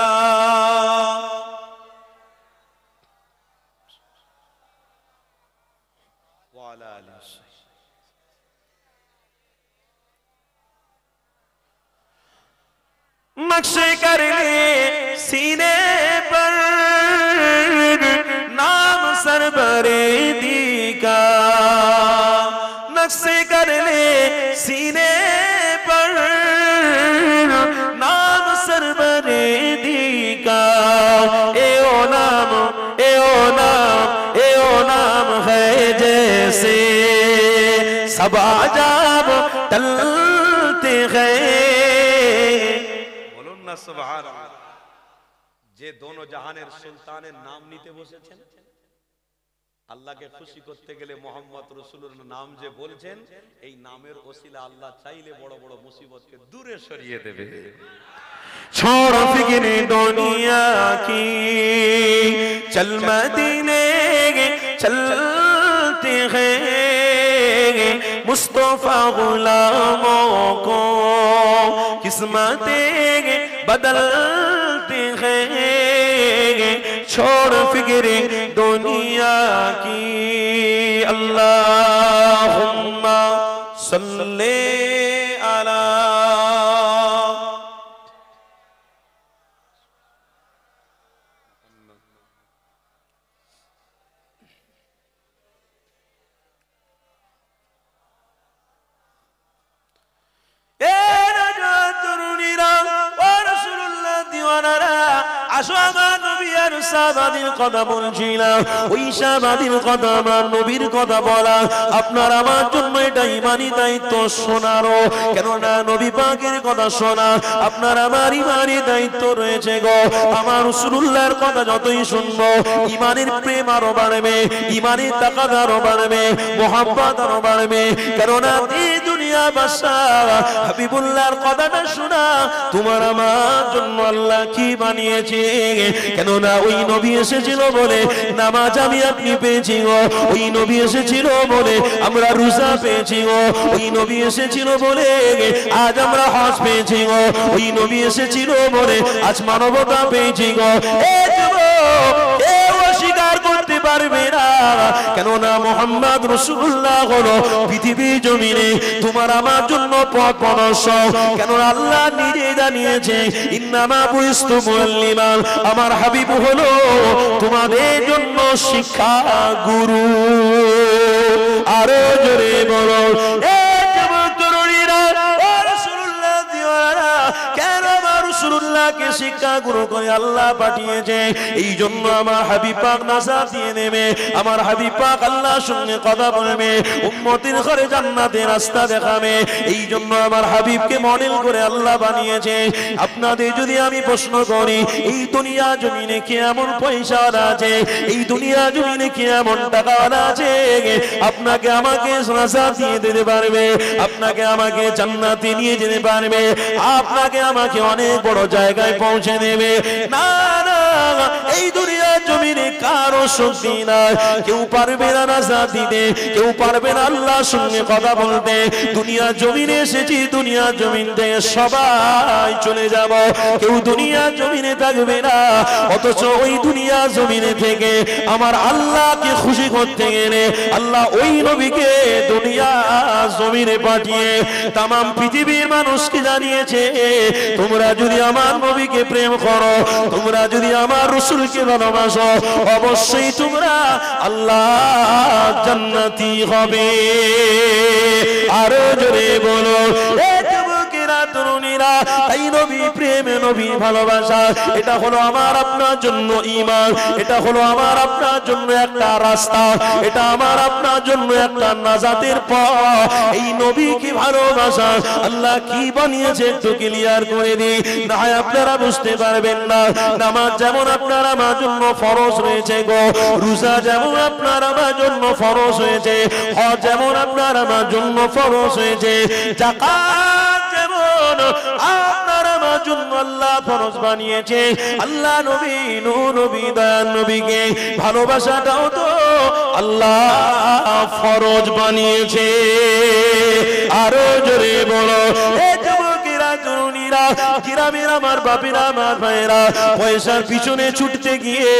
Speaker 2: नक्शे कर ले सीने पर नाम सरबरेदी का नक्शे कर ले सीने पर नाम सरबरेदी का ए ओ नाम ए ओ नाम ए ओ नाम है जैसे सब आजाब टलते हैं
Speaker 1: সুবহানাল্লাহ যে দোনো জাহানের সুলতানের নাম নিতে বসেছেন আল্লাহকে খুশি করতে গেলে মুহাম্মদ রাসূলুর নাম যে বলছেন এই নামের ওসিলা আল্লাহ চাইলে বড় বড় মুসিবতকে দূরে সরিয়ে দেবে
Speaker 2: छोड़ फिक्र दुनिया की चल मदीने चलते हैं मुस्तफा गुलामों को किस्मतें बदलते हैं छोड़ फिक्र दुनिया की अल्लाहुम्मा सल्ले अला কথা বলছিলাম ওই শাহবাদীর কথা আমার নবীর কথা বলা আপনার আমার জন্য এটা ইমানি দায়িত্ব শোনারও কেননা নবী পাকের কথা শোনা আপনার আমার ইমানি দায়িত্ব রয়েছে গো আমার রাসূলুল্লাহর কথা যতই শুনবো ইমানের প্রেম আরো বাড়বে ইমানের তাকাদা আরো বাড়বে মুহাব্বত আরো বাড়বে কেননা এই দুনিয়া বাদশাহ হাবিবুল্লাহর কথাটা শোনা, তোমার আমার জন্য আল্লাহ কি বানিয়েছে। কেননা ওই নবী এসেছিল বলে নামাজ আমি আপনি পেয়েছি গো, ওই নবী এসেছিল বলে আমরা রোজা পেয়েছি গো, ওই নবী এসেছিল বলে আজ আমরা হজ পেয়েছি গো, ওই নবী এসেছিল বলে আজ মানবতা পেয়েছি গো। এ যুবক, কেউ অস্বীকার করতে পারবে না, কেননা মুহাম্মদ রাসূলুল্লাহ হলো পৃথিবী জমিনে তোমার আমার জন্য পথ প্রদর্শক। কেননা আল্লাহ নিজে জানিয়েছে ইন্নামা বুইস্তু মুআল্লিমান, আমার হাবিব হলো তোমাদের জন্য শিক্ষা গুরু। আরো জোরে বলো এ যুবক তরুণীরা, ও রাসূলুল্লাহ দিওয়ানা, কেন আমার রাসূলুল্লাহকে শিক্ষা গুরু করে আল্লাহ পাঠিয়েছে। এই জন্য আমার হাবিব পাক নাজাত দিয়ে নেবে, আমার হাবিব পাক আল্লাহর সঙ্গে কথা বলবে, উম্মতের ঘরে জান্নাতের রাস্তা দেখাবে। এই জন্য আমার হাবিবকে মডেল করে আল্লাহ বানিয়েছে। আপনাদের যদি আমি প্রশ্ন করি, এই দুনিয়া জমিনে কি এমন পয়সা আছে, এই দুনিয়া জমিনে কি এমন টাকা আছে আপনাকে আমাকে নাজাত দিয়ে দিতে পারবে, আপনাকে আমাকে জান্নাতে নিয়ে যেতে পারবে, আপনাকে আমাকে অনেক বড় জায়গায় পৌঁছে দেবে? না না, এই দুনিয়ার জমিনে কারো শক্তি নাই, কেউ পারবে না নাজাত দিতে, কেউ পারবে না আল্লাহর সঙ্গে কথা বলতে। দুনিয়ার জমিনে এসেছি, দুনিয়ার জমিন থেকে সবাই চলে যাব, কেউ দুনিয়ার জমিনে থাকবে না। অথচ ওই দুনিয়ার জমিনে থেকে আমার আল্লাহকে খুশি করতে গেলে আল্লাহ ওই নবীকে দুনিয়ার জমিনে পাঠিয়ে তামাম পৃথিবীর মানুষকে জানিয়েছে, তোমরা যদি আমার নবীকে প্রেম করো, তোমরা যদি আমার রাসূলকে ভালোবাসো, অবশ্যই তোমরা আল্লাহ জান্নাতি হবে। আরো জোরে বলো এ যুবকেরা তরুণীরা, এই নবী প্রেম, নবী ভালোবাসা, এটা হলো আমার আপনার জন্য ঈমান, এটা হলো আমার আপনার জন্য একটা রাস্তা, এটা আমার আপনার জন্য একটা নাজাতের পথ। এই নবীকে ভালোবাসা আল্লাহ কি বানিয়েছে একটু ক্লিয়ার করে দিই, না হয় আপনারা বুঝতে পারবেন না। নামাজ যেমন আপনার আমার জন্য ফরজ রয়েছে গো, রোজা যেমন আপনার আমার জন্য ফরজ হয়েছে, হজ যেমন আপনার আমার জন্য ফরজ হয়েছে, যাকাত যেমন আপনার আমার জন্য আল্লাহ ফরজ বানিয়েছে, আল্লাহ নবী নূর নবী দয়ার নবীকে ভালোবাসাটাও তো আল্লাহ ফরজ বানিয়েছে। আরো জোরে বলো এ যুবকেরা তরুণীরা, গ্রামের আমার বাপেরা আমার ভাইয়েরা, পয়সার পিছনে ছুটতে গিয়ে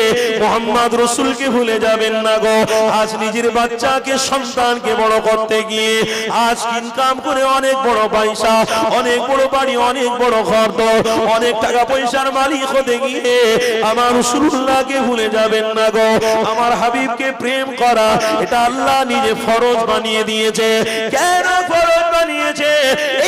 Speaker 2: মুহাম্মদ রাসূলকে ভুলে যাবেন না গো। আজ নিজের বাচ্চাকে সন্তানকে বড় করতে গিয়ে আজ ইনকাম করে অনেক বড় পয়সা, অনেক বড় বাড়ি, অনেক বড় ঘর, অনেক টাকা পয়সার মালিক হতে গিয়ে আমার রাসূলুল্লাহকে ভুলে যাবেন না গো। আমার হাবিবকে প্রেম করা এটা আল্লাহ নিজে ফরজ বানিয়ে দিয়েছে। কেন ফরজ বানিয়েছে?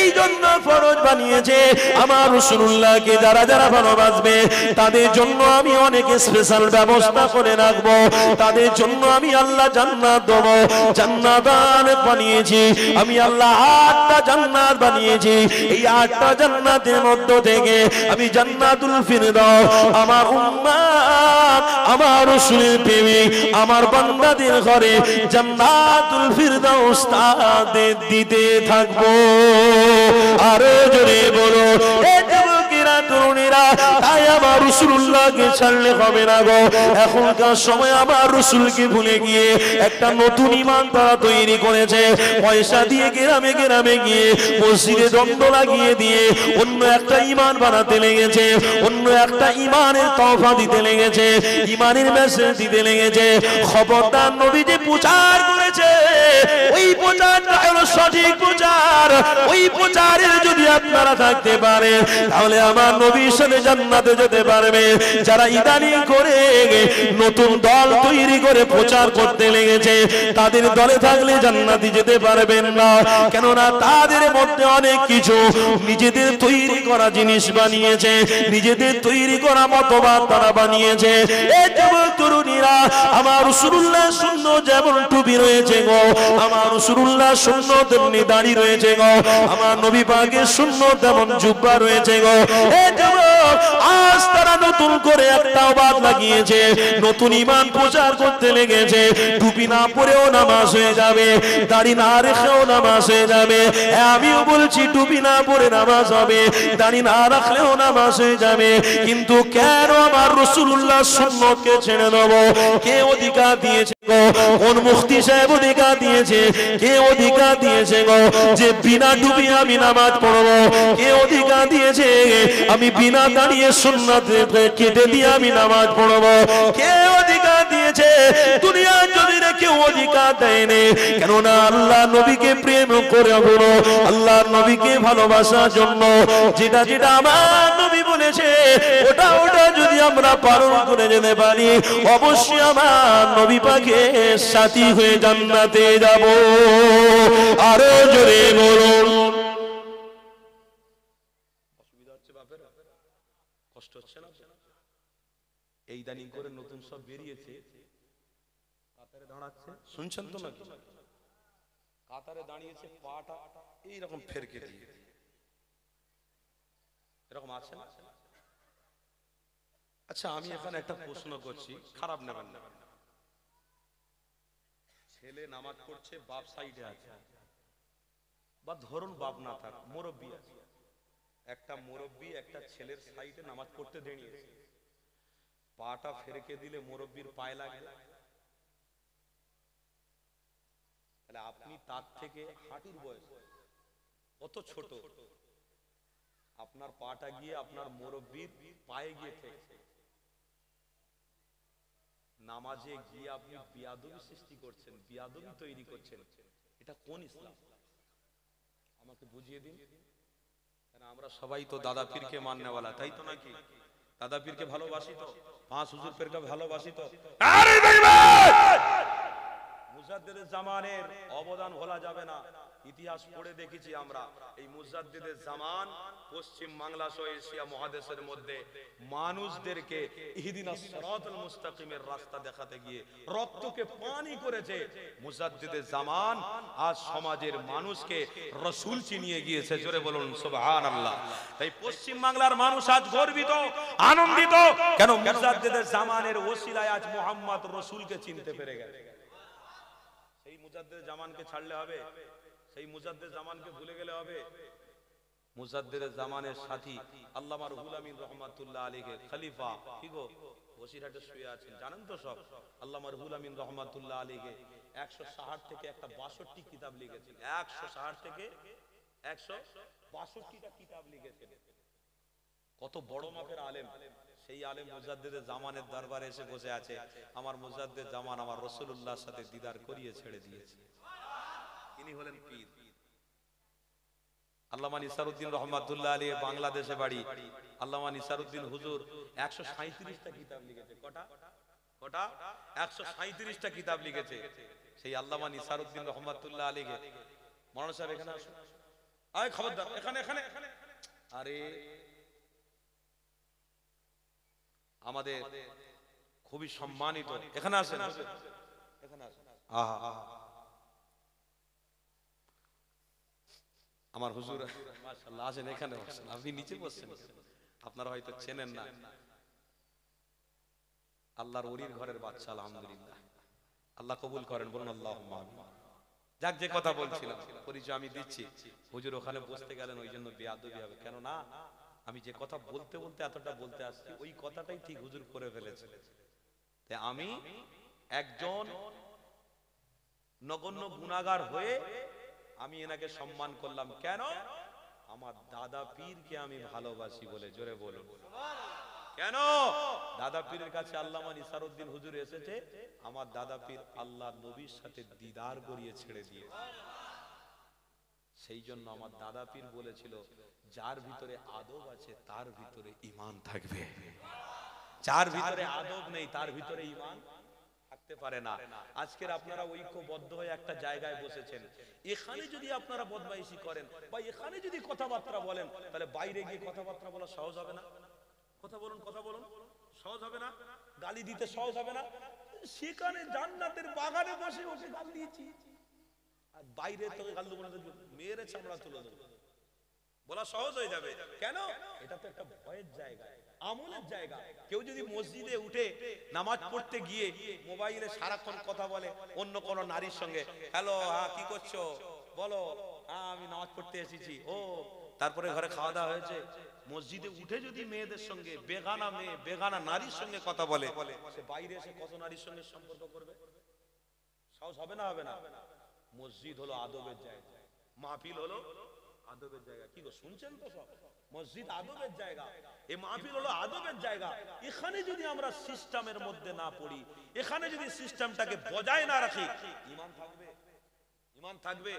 Speaker 2: এই জন্য ফরজ বানিয়েছে আমার রাসূলুল্লাহকে যারা যারা ভালোবাসবে তাদের জন্য আমি অনেক স্পেশাল ব্যবস্থা করে রাখবো, তাদের জন্য আমি আল্লাহ জান্নাত দেব। জান্নাত বানিয়েছি আমি আল্লাহ, 8টা জান্নাত বানিয়েছি। এই 8টা জান্নাতের মধ্য থেকে আমি জান্নাতুল ফিরদাউস আমার উম্মাত, আমার রাসূলের প্রেমিক, আমার বান্দাদের ঘরে জান্নাতুল ফিরদাউস তাদের দিতে থাকবো। আরো জোরে বলো এ যুবকেরা তরুণীরা, তাই আমার রাসূলুল্লাহকে ছাড়লে হবে না গো। এখনকার সময় আমার রাসূলকে ভুলে গিয়ে একটা নতুন ঈমান তারা তৈরি করেছে। পয়সা দিয়ে গ্রামে গ্রামে গিয়ে মসজিদে দ্বন্দ্ব লাগিয়ে দিয়ে অন্য একটা ঈমান বানাতে লেগেছে, অন্য একটা ঈমানের তওফা দিতে লেগেছে, ঈমানের মেসেজ দিতে লেগেছে। খবরদার, নবী যে প্রচার করেছে ওই প্রচারটা হলো সঠিক প্রচার। ওই প্রচারের যদি আপনারা থাকতে পারেন তাহলে আমার নবীর সাথে জান্নাতে যেতে পারবে। যারা ইদানিং করে নতুন দল তৈরি করে প্রচার করতে লেগেছে তাদের দলে থাকলে জান্নাতে যেতে পারবেন না, কেননা তাদের মধ্যে অনেক কিছু নিজেদের তৈরি করা জিনিস বানিয়েছে, নিজেদের তৈরি করা মতবাদ তারা বানিয়েছে। এই যুবক তরুণীরা, আমার রাসূলুল্লাহ সুন্নাত যেমন টুপি রয়েছে গো, আমার রাসূলুল্লাহ সুন্নাত তেমনি দাড়ি রয়েছে গো, আমার নবী পাকের সুন্নাত তেমন জুব্বা রয়েছে গো। এই যুবক, আজ তারা নতুন করে তাওবাত লাগিয়েছে, নতুন ঈমান প্রচার করতে লেগেছে। টুপি না পরেও নামাজ হয়ে যাবে, দাড়ি না রেখেও নামাজ হয়ে যাবে। আমিও বলছি টুপি না পরে নামাজ হবে, দাড়ি না রাখলেও নামাজ হয়ে যাবে। কিন্তু কেন আমার রাসূলুল্লাহ সুন্নতকে ছেড়ে দেব? কে অধিকার দিয়েছে গো? কোন মুফতি সাহেব অধিকার দিয়েছে? কে অধিকার দিয়েছে গো যে বিনা টুপি আমি নামাজ পড়বো? কে অধিকার দিয়েছে আমি বিনা দাঁড়িয়ে সুন্নাত কেটে দিয়ে আমি নামাজ পড়বো? কে অধিকার দিয়েছে? দুনিয়ার জমিনে কেউ অধিকার দেয়নি। কেননা আল্লাহ নবীকে প্রেম করে বলো, আল্লাহ নবীকে ভালোবাসার জন্য যেটা যেটা আমার নবী বলেছে ওটা ওটা যদি আমরা পালন করে যেতে পারি, অবশ্যই আমার নবী পাকের সাথী হয়ে জান্নাতে যাব। আরো জোরে বলুন।
Speaker 1: অসুবিধা হচ্ছে বাপের? কষ্ট হচ্ছে না? এই দানি করে নতুন সব বেরিয়েছে, কাতারে দাঁড়াচ্ছে, শুনছেন তো নাকি? কাতারে দাঁড়িয়েছে, পাটা এইরকম ফেরকে দিয়ে, এরকম আছে না? আচ্ছা, আমি এখানে একটা প্রশ্ন করছি, খারাপ নেবেন না। ছেলে নামাজ পড়ছে, বাপ সাইডে আছে, বা ধরুন বাপ না থাক, মুরব্বী আছে, একটা মুরব্বী একটা ছেলের সাইডে নামাজ পড়তে দাঁড়িয়েছে, পাটা ফেরকে দিলে মুরব্বীর পায়ে লাগবে, তাহলে আপনি তার থেকে হাঁটুর বয়স কত ছোট, আপনার পাটা গিয়ে আপনার মুরব্বীর পায়ে গিয়ে ঠেকছে, নামাজে গিয়ে আপনি বিয়াদবি সৃষ্টি করছেন, বিয়াদবি তৈরি করছেন। এটা কোন ইসলাম? আমাকে বুঝিয়ে দিন। কারণ আমরা সবাই তো দাদা পীরকে মাননেওয়ালা, তাই তো নাকি? দাদা পীরকে ভালোবাসি তো, পাঁচ হুজুর পীরকে ভালোবাসি তো। আরে মুজাদ্দিদের জামানের অবদান ভোলা যাবে না। ইতিহাস পড়ে দেখেছি আমরা, এই মুজাদ্দিদের জামান পশ্চিম বাংলা সহ এশিয়া মহাদেশের মধ্যে মানুষদেরকে ইহদিনাস সিরাতাল মুস্তাকিমের রাস্তা দেখাতে গিয়ে রক্তকে পানি করেছে। মুজাদ্দিদের জামান আজ সমাজের মানুষকে রাসূল চিনিয়ে গিয়েছে। জোরে বলুন সুবহানাল্লাহ। তাই পশ্চিম বাংলার মানুষ আজ গর্বিত, আনন্দিত। কেন? মুজাদ্দিদের জামানের ওসিলায় আজ মুহাম্মদ রাসূলকে চিনতে পেরে গেছে। সেই মুজাদ্দিদের জামানকে ছাড়লে হবে? সেই মুজাদ্দিদ জামানকে ভুলে গেলে হবে? মুজাদ্দিদের জামানের সাথী আল্লামা রুহুল আমিন রহমাতুল্লাহ আলাইহি খলিফা, কি গো বসিরহাটে শুয়ে আছেন, জানেন তো সব। আল্লামা রুহুল আমিন রহমাতুল্লাহ আলাইহি 160 থেকে একটা 62 কিতাব লিখেছেন। 160 থেকে 162টা কিতাব লিখেছেন। কত বড় মাপের আলেম। সেই আলেম মুজাদ্দিদের জামানের দরবারে এসে বসে আছে, আমার মুজাদ্দিদ জামান আমার রাসূলুল্লাহর সাথে দিদার করিয়ে ছেড়ে দিয়েছে। ইনি হলেন পীর আল্লামা নিসারউদ্দিন রহমাতুল্লাহ আলাইহি, বাংলাদেশে বাড়ি। আল্লামা নিসারউদ্দিন হুজুর 137টা কিতাব লিখেছে। কটা? 137টা কিতাব লিখেছে সেই আল্লামা নিসারউদ্দিন রহমাতুল্লাহ আলাইহি। মাওলানা সাহেব এখানে আসুন। আয় খবরদার, এখানে এখানে। আরে আমাদের খুবই সম্মানিত, এখানে আসেন, এখানে আসেন। আহা, আমার হুজুর মাশাআল্লাহ আসেন, এখানে বসেন। আপনি নিচে বসছেন, আপনারা হয়তো চেনেন না। আল্লাহর ওলির ঘরের বাচ্চা, আলহামদুলিল্লাহ। আল্লাহ কবুল করেন, বলুন আল্লাহুম্মা আমিন। যাক, যে কথা বলছিলাম, পরিচয় আমি দিচ্ছি। হুজুর ওখানে বসতে গেলেন, ওই জন্য বেয়াদবি হবে। কেন না, আমি যে কথা বলতে বলতে এতটা বলতে আসছি, ওই কথাটাই ঠিক হুজুর করে ফেলেছে। তাই আমি একজন নগণ্য গুনাহগার হয়ে আমি এনাকে সম্মান করলাম। কেন? আমার দাদা পীরকে আমি ভালোবাসি বলে। জোরে বলুন কেন? দাদা পীরের কাছে আল্লামা নিসারউদ্দিন হুজুর এসেছে, আমার দাদা পীর আল্লাহ নবীর সাথে দিদার করিয়ে ছেড়ে দিয়ে। সেই জন্য আমার দাদা পীর বলেছিল, যার ভিতরে আদব আছে তার ভিতরে ঈমান থাকবে, যার ভিতরে আদব নেই তার ভিতরে ঈমান থাকতে পারে না। আজকের আপনারা ঐক্যবদ্ধ হয়ে একটা জায়গায় বসেছেন, এখানে যদি আপনারা বদমাইশি করেন বা এখানে যদি কথাবার্তা বলেন, তাহলে বাইরে গিয়ে কথাবার্তা বলা সহজ হবে না? কথা বলুন, কথা বলুন, সহজ হবে না? গালি দিতে সহজ হবে না? সেখানে জান্নাতের বাগানে বসে ওকে গাল দিয়েছি, আর বাইরে তোকে গাল দেবো না, মেয়ের চামড়া তুলে দেবো, বলা সহজ হয়ে যাবে। কেন? এটা তো একটা ভয়ের জায়গা। আমলের জায়গা। কেউ যদি মসজিদে উঠে নামাজ পড়তে গিয়ে মোবাইলে সারাক্ষণ কথা বলে অন্য কোন নারীর সঙ্গে, হ্যালো হ্যাঁ কি করছো বলো, হ্যাঁ আমি নামাজ পড়তে এসেছি, ও তারপরে ঘরে খাওয়া দাওয়া হয়েছে, মসজিদে উঠে যদি মেয়েদের সঙ্গে বেগানা মেয়ে বেগানা নারীর সঙ্গে কথা বলে, সে বাইরে এসে কত নারীর সঙ্গে সম্পর্ক করবে? সাহস হবে না? হবে না? মসজিদ হলো আদবের জায়গা, মাহফিল হলো আদবের জায়গা। কি গো শুনছেন তো সব? মসজিদ আদবের জায়গা, এই মাহফিল হলো আদবের জায়গা। এখানে যদি আমরা সিস্টেমের মধ্যে না পড়ি, এখানে যদি সিস্টেমটাকে বজায় না রাখি, ঈমান থাকবে? ঈমান থাকবে?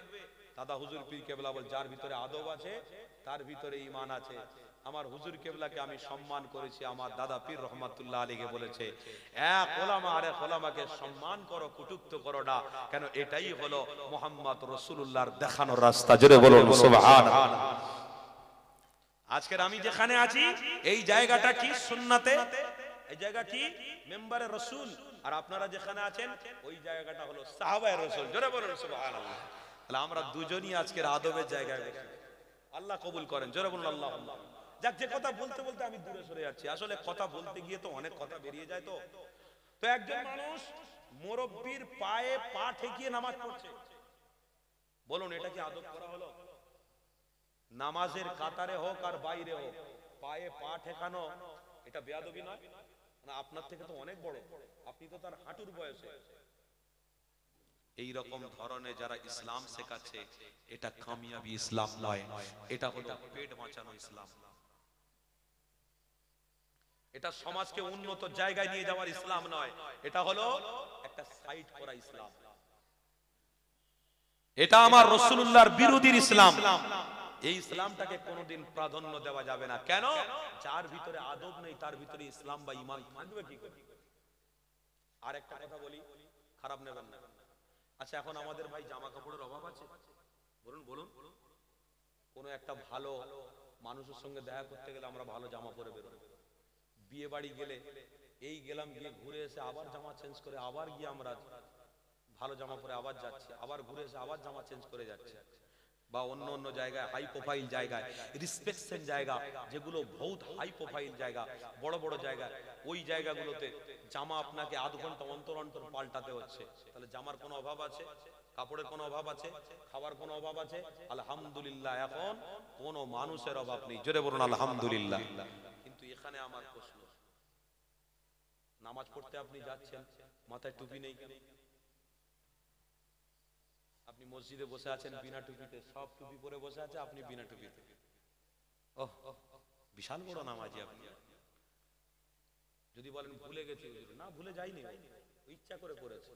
Speaker 1: দাদা হুজুর পীর কেবলা বল, যার ভিতরে আদব আছে তার ভিতরে ঈমান আছে। আমার হুজুর কেবলাকে আমি সম্মান করেছি, আমার দাদা পীর রহমাতুল্লাহ আলাইহি বলেছে, এক ওলামা আরেক ওলামাকে সম্মান করো, কটূক্ত করো না, কেন এটাই হলো মুহাম্মদ রাসূলুল্লাহর দেখানোর রাস্তা। জোরে বলুন সুবহানাল্লাহ। আজকের আমি যেখানে আছি এই জায়গাটা কি? সুন্নাতে, এই জায়গা কি? মেম্বারে রাসূল। আর আপনারা যেখানে আছেন ওই জায়গাটা হলো সাহাবায়ে রাসূল। জোরে বলুন সুবহানাল্লাহ। তাহলে আমরা দুজনই আজকের আদবের জায়গায় বসে, আল্লাহ কবুল করেন। জোরে বলুন আল্লাহুম্মা। যাক, যে কথা বলতে বলতে আমি দূরে সরে যাচ্ছি, আসলে কথা বলতে গিয়ে তো অনেক কথা বেরিয়ে যায়। তো একজন মানুষ মুরব্বির পায়ে পা ঠেকিয়ে নামাজ পড়ছে, বলুন এটা কি আদব করা হলো? নামাজের কাতারে হোক আর বাইরে হোক পায়ে পা ঠেকানো এটা বেয়াদবি নয়? না, আপনার থেকে তো অনেক বড়, আপনি তো তার হাঁটুর বয়সে। এই রকম ধরনের যারা ইসলাম শেখাচ্ছে এটা কামিয়াবি ইসলাম নয়, এটা হলো পেট বাঁচানো ইসলাম, এটা সমাজকে উন্নত জায়গায় নিয়ে যাওয়ার ইসলাম নয়, এটা হলো একটা সাইড করা ইসলাম। এটা আমার রাসূলুল্লাহর বিরোধীর ইসলাম। এই ইসলামটাকে কোনোদিন প্রাধান্য দেওয়া যাবে না। কেন? যার ভিতরে আদব নেই তার ভিতরে ইসলাম বা ঈমান থাকবে কি করে? আর একটা কথা বলি, খারাপ নেবেন না। আচ্ছা, এখন আমাদের ভাই জামা কাপড়ের অভাব আছে? বলুন বলুন। কোন একটা ভালো মানুষের সঙ্গে দেখা করতে গেলে আমরা ভালো জামা পরে বেরোই, বিয়ে বাড়ি গেলে এই গেলাম, গিয়ে ঘুরে এসে আবার জামা চেঞ্জ করে আবার গিয়ে আমরা ভালো জামা পরে আবার যাচ্ছি, আবার ঘুরে এসে আবার জামা চেঞ্জ করে যাচ্ছি। বা অন্য অন্য জায়গায় হাই প্রোফাইল জায়গায়, রিসপেকশন জায়গা যেগুলো বহুত হাই প্রোফাইল জায়গা, বড় বড় জায়গা, ওই জায়গাগুলোতে জামা আপনাকে আধ ঘন্টা অন্তর অন্তর পাল্টাতে হচ্ছে। তাহলে জামার কোনো অভাব আছে? কাপড়ের কোনো অভাব আছে? খাবার কোনো অভাব আছে? আলহামদুলিল্লাহ এখন কোনো মানুষের অভাব নেই। জোরে বলুন আলহামদুলিল্লাহ। কিন্তু এখানে আমার প্রশ্ন, নামাজ পড়তে আপনি যাচ্ছেন, মাথায় টুপি নেই কেন? আপনি মসজিদে বসে আছেন বিনা টুপিতে, সব টুপি পরে বসে আছে, আপনি বিনা টুপিতে। ওহ, বিশাল বড় নামাজি আপনি। যদি বলেন ভুলে গেছি, না ভুলে যাইনি, ইচ্ছা করে করেছে।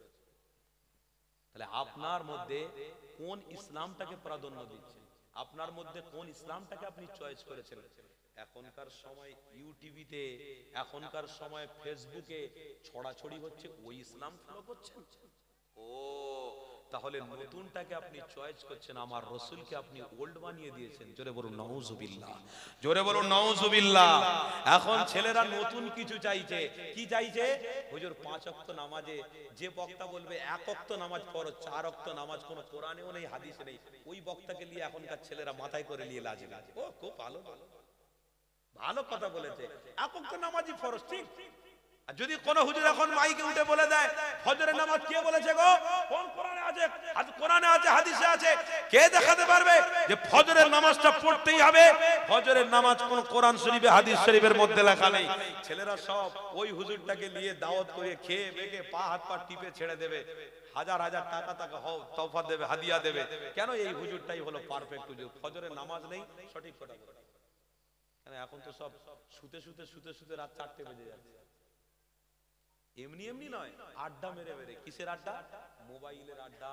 Speaker 1: তাহলে আপনার মধ্যে কোন ইসলামটাকে প্রাধান্য দিচ্ছেন? আপনার মধ্যে কোন ইসলামটাকে আপনি চয়েস করেছেন? এখনকার সময় ইউটিউবিতে, এখনকার সময় ফেসবুকে ছড়াছড়ি হচ্ছে, ওই ইসলাম ফলো করছেন। ও তাহলে নতুনটাকে আপনি চয়েস করছেন, আমার রাসূলকে আপনি ওল্ড বানিয়ে দিয়েছেন। জোরে বলুন নাউজুবিল্লাহ, জোরে বলুন নাউজুবিল্লাহ। এখন ছেলেরা নতুন কিছু চাইছে। কি চাইছে? হুজুর 5 ওয়াক্ত নামাজে যে বক্তা বলবে 1 ওয়াক্ত নামাজ পড়ো, 4 ওয়াক্ত নামাজ কোনো কোরআনেও নেই হাদিসে নেই, ওই বক্তাকে নিয়ে এখনকার ছেলেরা মাথায় করে নিয়ে লাজে। ও খুব ভালো ভালো কথা বলেছে, 1 ওয়াক্ত নামাজই ফরজ, ঠিক। আর যদি কোন হুজুর এখন মাইকে উঠে বলে দেয় ফজরের নামাজ কে বলেছে গো, কোন কোরআনে আছে? কোরআনে আছে, হাদিসে আছে, কে দেখাতে পারবে যে ফজরের নামাজটা পড়তেই হবে? ফজরের নামাজ কোন কোরআন শরীফে হাদিস শরীফের মধ্যে লেখা নেই। ছেলেরা সব ওই হুজুরটাকে নিয়ে দাওয়াত করে খেয়ে বেগে পা হাত পা টিপে ছেড়ে দেবে, হাজার হাজার টাকা তওফা দেবে, হাদিয়া দেবে। কেন? এই হুজুরটাই হলো পারফেক্ট হুজুর। ফজরের নামাজ নেই, সঠিক কথা বলে। এখন তো সব শুতে শুতে শুতে শুতে রাত 4টে বেজে যাচ্ছে। এমনি এমনি নয়, আড্ডা মেরে মেরে। কিসের আড্ডা? মোবাইলের আড্ডা।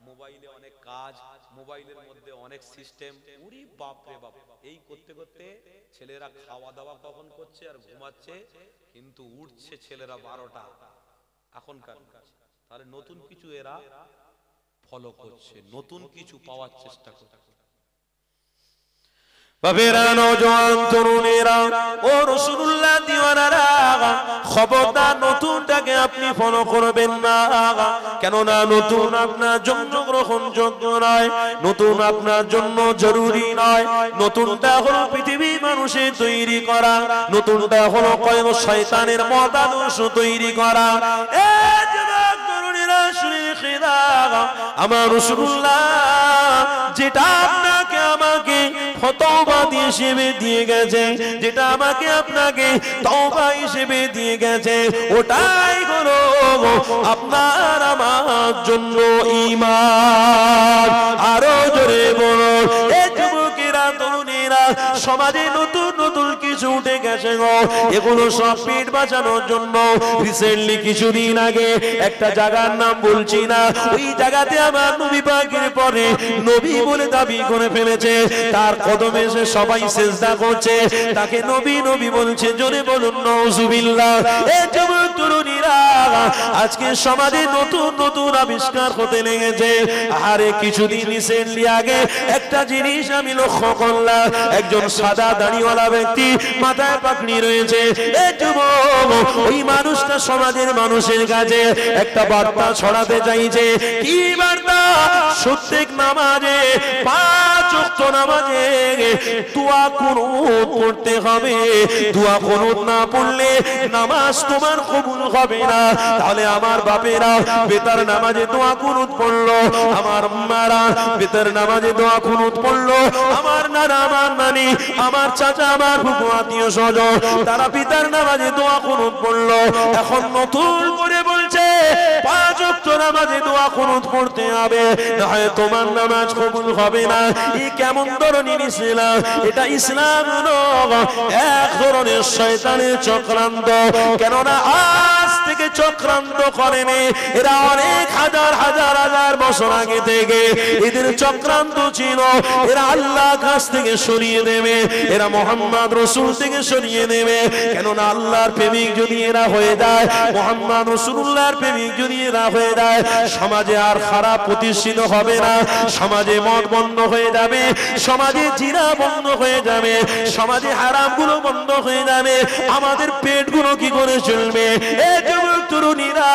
Speaker 1: মোবাইলে অনেক কাজ, মোবাইলের মধ্যে অনেক সিস্টেম। ওরে বাপ রে বাপ, এই করতে করতে ছেলেরা খাওয়া দাওয়া কখন করছে আর ঘুমাচ্ছে, কিন্তু উঠছে ছেলেরা 12টা এখনকার। তাহলে নতুন কিছু এরা ফলো করছে, নতুন কিছু পাওয়ার চেষ্টা করছে।
Speaker 2: বাবেরা নওজোয়ান তরুণেরা ও রাসূলুল্লাহ দিওয়ানারা, খবরদার নতুনটাকে আপনি ফলো করবেন না, কেননা নতুন আপনার জন্য গ্রহণযোগ্য নয়, নতুন আপনার জন্য জরুরি নয়। নতুনটা হলো পৃথিবীর মানুষের তৈরি করা, নতুনটা হলো কয়েক শয়তানের মতাদর্শ তৈরি করা। এ যুবক তরুণেরা শুনে খেলা, আমার রাসূলুল্লাহ যেটা আপনাকে আমাকে তওবা হিসেবে দিয়ে গেছে, যেটা আমাকে আপনাকে তওবা হিসেবে দিয়ে গেছে, ওটাই হলো আপনার আমার জন্য ঈমান। আরো জোরে বলুন এ যুবকেরা তরুণেরা, সমাজে নতুন নতুন কিছু উঠে গেছে গো, এগুলো সব পেট বাঁচানোর জন্য। রিসেন্টলি কিছুদিন আগে একটা জায়গার নাম বলছি না, ওই জায়গাতে আমার নবী পাকের পরে নবী বলে দাবি করে ফেলেছে, তার কদমে এসে সবাই সিজদা করছে, তাকে নবী নবী বলছে। জোরে বলুন নাউজুবিল্লাহ। এ যুবক তরুণীরা, আজকে সমাজে নতুন নতুন আবিষ্কার হতে লেগেছে। আরে কিছুদিন রিসেন্টলি আগে একটা জিনিস আমি লক্ষ্য করলাম, একজন সাদা দাড়িওয়ালা ব্যক্তি, মাথায় পাগড়ি রয়েছে। এ যুবক, ওই মানুষটা সমাজের মানুষের কাছে একটা বার্তা ছড়াতে চাইছে। কি বার্তা? প্রত্যেক নামাজে, 5 ওয়াক্ত নামাজে দোয়া কুনুত পড়তে হবে। দোয়া কুনুত না পড়লে নামাজ তোমার কবুল হবে না। তাহলে আমার বাপেরা বেতার নামাজে দোয়া কুনুত পড়লো, আমার আম্মারা বেতার নামাজে দোয়া কুনুত পড়লো, আমার নানা, আমার নানি, আমার চাচা, আমার ফুফু, আত্মীয় স্বজন, তারা পিতার নামাজে দোয়া কুনুত পড়লো। এখন নতুন করে বলছে 5 ওয়াক্ত নামাজে দোয়া কুনুত পড়তে হবে, না হয় তোমার নামাজ কবুল হবে না। এই কেমন ধরনের ইসলাম? এটা ইসলাম নয়, এক ধরনের শয়তানের চক্রান্ত। কেননা আজ থেকে চক্রান্ত করেনি এরা, অনেক হাজার হাজার হাজার বছর আগে থেকে এদের চক্রান্ত ছিল। এরা আল্লাহর কাছ থেকে সরিয়ে দেবে, এরা মুহাম্মদ রাসূল থেকে সরিয়ে দেবে। কেননা আল্লাহর প্রেমিক যদি এরা হয়ে যায়, মুহাম্মদ রাসূলুল্লাহর প্রেমিক যদি এরা হয়ে যায়, সমাজে আর খারাপ প্রতিষ্ঠিত হবে না, সমাজে মদ বন্ধ হয়ে যাবে, সমাজে জিনা বন্ধ হয়ে যাবে, সমাজে হারামগুলো বন্ধ হয়ে যাবে, আমাদের পেটগুলো কি করে চলবে? এ যুবক তরুণীরা,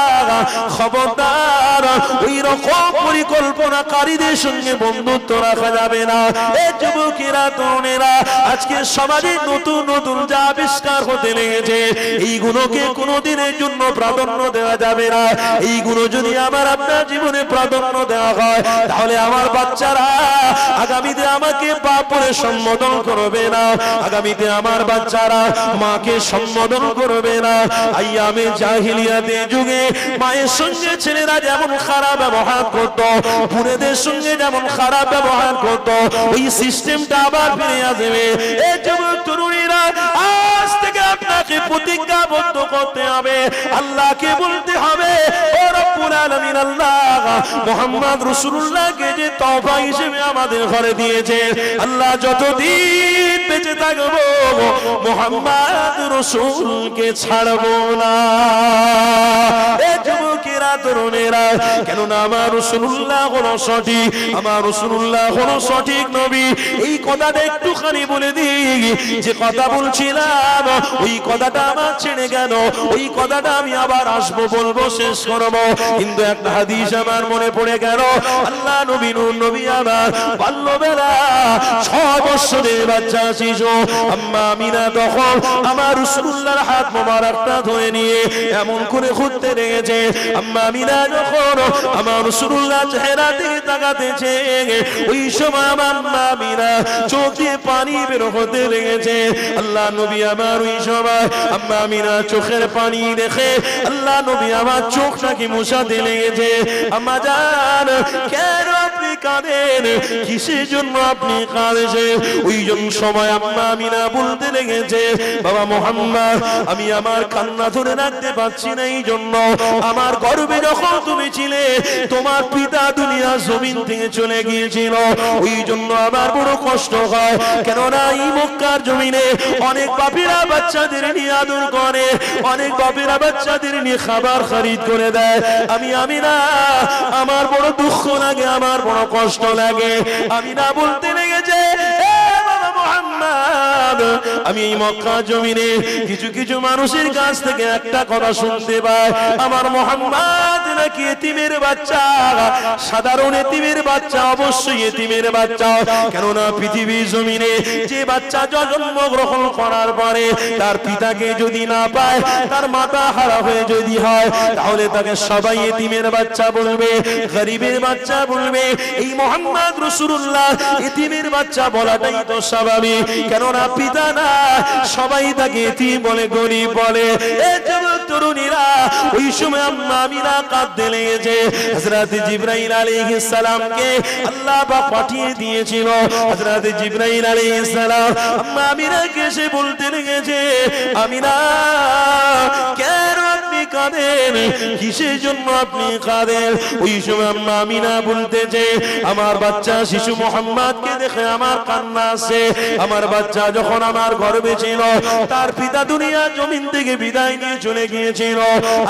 Speaker 2: খবরদার ওই রকম পরিকল্পনাকারীদের সঙ্গে বন্ধুত্ব রাখা যাবে না। এ যুবকেরা তরুণেরা, আজকে সমাজে নতুন নতুন যা আবিষ্কার হতে লেগেছে, এইগুলোকে কোনোদিনের জন্য প্রাধান্য দেওয়া যাবে না। এইগুলো যদি আমার আপনার জীবনে প্রাধান্য দেওয়া হয়, তাহলে আমার বাচ্চারা আগামীতে আমাকে বাপ বলে সম্বোধন করবে না, আগামীতে আমার বাচ্চারা মাকে সম্বোধন করবে না। আইয়ামে জাহিলিয়াতে যুগে মায়ের সঙ্গে ছেলেরা যেমন খারাপ ব্যবহার করত, বুড়েদের সঙ্গে যেমন খারাপ ব্যবহার করত, ওই সিস্টেমটা আবার ফিরে আসবে। এই যুবক তরুণীরা, আজ থেকে আপনাকে প্রতিজ্ঞাবদ্ধ করতে হবে, আল্লাহকে বলতে হবে, ও রব্বুল আলামিন আল্লাহ মুহাম্মদ রাসূলুল্লাহকে যে তওবা হিসেবে আমাদের ঘরে দিয়েছে, আল্লাহ যতদিন বেঁচে থাকবো মুহাম্মদ রাসূলকে ছাড়বো না। এ যুবকেরা তরুণেরা, কেননা আমার রাসূলুল্লাহ হলো সঠিক, আমার রাসূলুল্লাহ হলো সঠিক নবী। এই কথাটা একটুখানি বলে দিই, যে কথা বলছিলাম ওই কথাটা আমার ছেড়ে গেল, ওই কথাটা আমি আবার আসবো, বলবো, শেষ করবো, কিন্তু একটা হাদিস আমার মনে পড়ে গেল। আল্লাহ নবী নূর নবী আমার বাল্যবেলা 6 বছরের বাচ্চা শিশু আম্মা আমিনা তখন আমার রাসূলুল্লাহর হাত মোবারকটা ধরে নিয়ে এমন করে ঘুরতে লেগেছে। আম্মা আমিনা যখন আমার রাসূলুল্লাহ চেহারা দিকে তাকাতেছে, ওই সময় আমার আম্মা আমিনা চোখ দিয়ে পানি বের হতে লেগেছে। আল্লাহ নবী আমার ওই সময় আম্মা আমিনা চোখের পানি দেখে আল্লাহ নবী আমার চোখটাকে মুছাতে লেগেছে। আম্মা জান, কেন আপনি কাঁদেন? কিসের জন্য আপনি কাঁদছেন? ওই সময় আম্মা আমিনা বলতে লেগেছে, বাবা মুহাম্মদ, আমি আমার কান্না ধরে রাখতে পারছি না, এই জন্য আমার গর্ভে যখন তুমি ছিলে তোমার পিতা দুনিয়া জমিন থেকে চলে গিয়েছিল, ওই জন্য আমার বড় কষ্ট হয়। কেননা এই মক্কার জমিনে অনেক বাপেরা বাচ্চাদের নিয়ে আদর করে, অনেক বাপেরা বাচ্চাদের নিয়ে খাবার খরিদ করে দেয়। আমি আমিনা, আমার বড় দুঃখ লাগে, আমার বড় কষ্ট লাগে। আমিনা বলতে লেগেছে, এ বাবা মুহাম্মদ, আমি এই মক্কা জমিনে কিছু কিছু মানুষের কাছ থেকে একটা কথা শুনতে পাই, আমার মুহাম্মদ নাকি এতিমের বাচ্চা। সাধারণ এতিমের বাচ্চা, অবশ্যই এতিমের বাচ্চা, কেননা পৃথিবীর জমিনে যে বাচ্চা জন্মগ্রহণ করার পরে তার পিতাকে যদি না পায়, তার মাথা হারা হয়ে যদি হয়, তাহলে তাকে সবাই এতিমের বাচ্চা বলবে, গরিবের বাচ্চা বলবে। এই মুহাম্মদ রাসূলুল্লাহ এতিমের বাচ্চা বলাটাই তো স্বাভাবিক, কেননা পিতা না, সবাই তাকে এতিম বলে, গরিব বলে। এই যুবক তরুণীরা, ওই সময় আম্মা আমিনা কাঁদতে লেগেছে। হযরত জিবরাইল আলাইহিস সালামকে আল্লাহ পাক পাঠিয়ে দিয়েছিল। হযরত জিবরাইল আলাইহিস সালাম আম্মা আমিনাকে এসে বলতে লেগেছে, আমিনা কেন আপনি কাঁদেন, কিসের জন্য আপনি কাঁদেন? ওই সময় আম্মা আমিনা বলতেছে, আমার বাচ্চা শিশু মুহাম্মদকে দেখে আমার কান্না আসে। আমার বাচ্চা যখন আমার গর্ভে ছিল, তার পিতা দুনিয়া জমিন থেকে বিদায় নিয়ে চলে গিয়েছিল।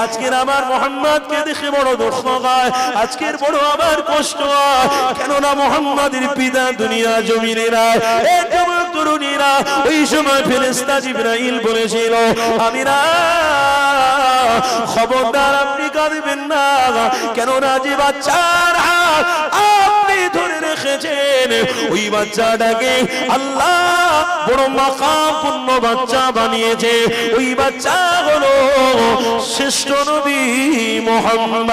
Speaker 2: আজকের আমার মুহাম্মদকে দেখে বড় দুঃখ হয়, আজকের বড় আমার কষ্ট হয়, কেননা মুহাম্মদের পিতা দুনিয়া জমিনে নাই। এই যুবক তরুণীরা, ওই সময় ফেরেশতা জিবরাইল বলেছিল, আমিনা খবরদার আপনি কাঁদবেন না, কেননা যে বাচ্চার হাত আপনি ধরে রেখেছেন, ওই বাচ্চাটাকে আল্লাহ বড় মাকামপূর্ণ বাচ্চা বানিয়েছে। ওই বাচ্চা হলো শ্রেষ্ঠ নবী মুহাম্মদ।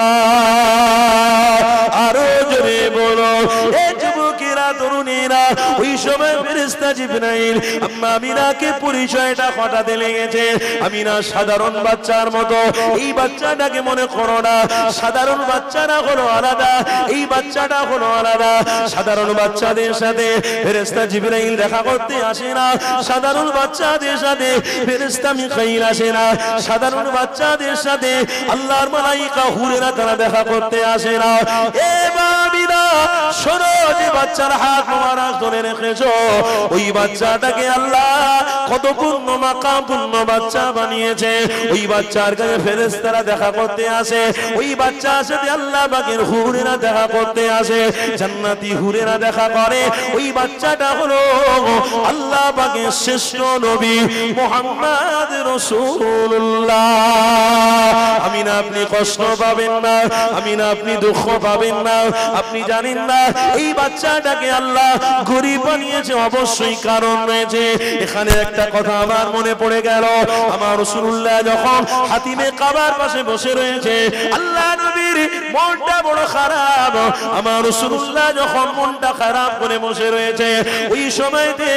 Speaker 2: আরো জোরে বলো, এই যুবকেরা তরুণীরা, ওই সময় ফেরেশতা জিবরাইল আম্মা আমিনাকে পরিচয়টা ঘটাতে লেগেছে। আমিনা সাধারণ বাচ্চার মতো, এই বাচ্চাটাকে মনে করো না, সাধারণ বাচ্চারা হলো আলাদা, এই বাচ্চাটা হলো আলাদা। সাধারণ বাচ্চাদের সাথে ফেরেশতা জিবরাইল দেখা করতে আসে না, সাধারণ বাচ্চাদের সাথে ফেরেশতা মিকাইল আসে না, সাধারণ বাচ্চাদের সাথে আল্লাহর মালাইকা হুরেরা তারা দেখা করতে আসে না। এ আমিনা শোনো, যে বাচ্চার হাত মোবারক ধরে রেখেছো, ওই বাচ্চাটাকে আল্লাহ কত পূর্ণ মাকামপূর্ণ বাচ্চা বানিয়েছে। ওই বাচ্চার কাছে ফেরেশতারা দেখা করতে আসে, ওই বাচ্চার সাথে আল্লাহ পাকের হুরেরা দেখা করতে আসে, জান্নাতি হুরেরা দেখা করে। ওই বাচ্চাটা হলো আল্লাহ পাকের শ্রেষ্ঠ নবী মুহাম্মদ রাসূলুল্লাহ। আমিনা আপনি কষ্ট পাবেন না, আমিনা আপনি দুঃখ পাবেন না। আপনি জানেন না এই বাচ্চাটাকে আল্লাহ গরিব বানিয়েছে, অবশ্যই কারণ রয়েছে। এখানে একটা কথা আমার মনে পড়ে গেল, আমার রাসূলুল্লাহ যখন হাতিমে কাবার পাশে বসে রয়েছে, আল্লাহ নবীর মনটা বড় খারাপ। আমার রাসূলুল্লাহ যখন মনটা খারাপ করে বসে রয়েছে, ওই সময়তে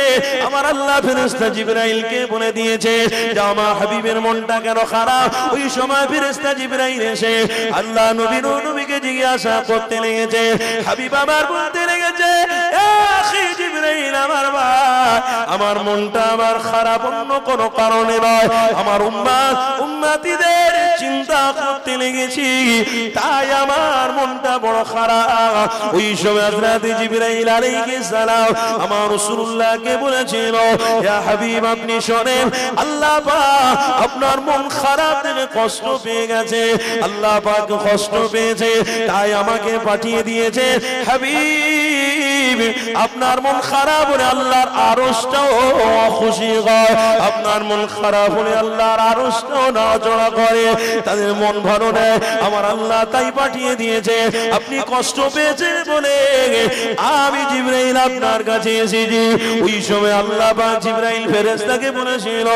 Speaker 2: আমার আল্লাহ ফেরেশতা জিবরাইলকে বলে দিয়েছে যে আমার হাবিবের মনটা কেন খারাপ। ওই সময় ফেরেশতা জিবরাইল এসে আল্লাহ নবীকে জিজ্ঞাসা করতে লেগেছে, হাবিব আমার বলতে লেগেছে, এ আখি জিবরাইল, আমার ভাই, আমার মনটা আমার খারাপ অন্য কোনো কারণে নয়, আমার উম্মতিদের চিন্তা করতে লেগেছি, তাই আমার মনটা বড় খারাপ। ওই সময় হযরত জিবরাইল আলাইহিস সালাম আমার রাসূলুল্লাহকে বলেছিল, ইয়া হাবিব আপনি শুনেন, আল্লাহ পাক আপনার মন খারাপ দেখে কষ্ট পেয়ে গেছে, আল্লাহ পাক কষ্ট পেয়েছে, তাই আমাকে পাঠিয়ে দিয়েছে। হাবিব আপনার মন খারাপ হলে আল্লাহর আরশটাও খুশি হয়, আপনার মন খারাপ হলে আল্লাহর আরশটাও নাড়াচাড়া করে, তাদের মন ভালো নেয়। আমার আল্লাহ তাই পাঠিয়ে দিয়েছে, আপনি কষ্ট পেয়েছেন বলে আমি জিবরাইল আপনার কাছে এসেছি। ওই সময় আল্লাহ পাক জিবরাইল ফেরেশতাকে বলেছিল,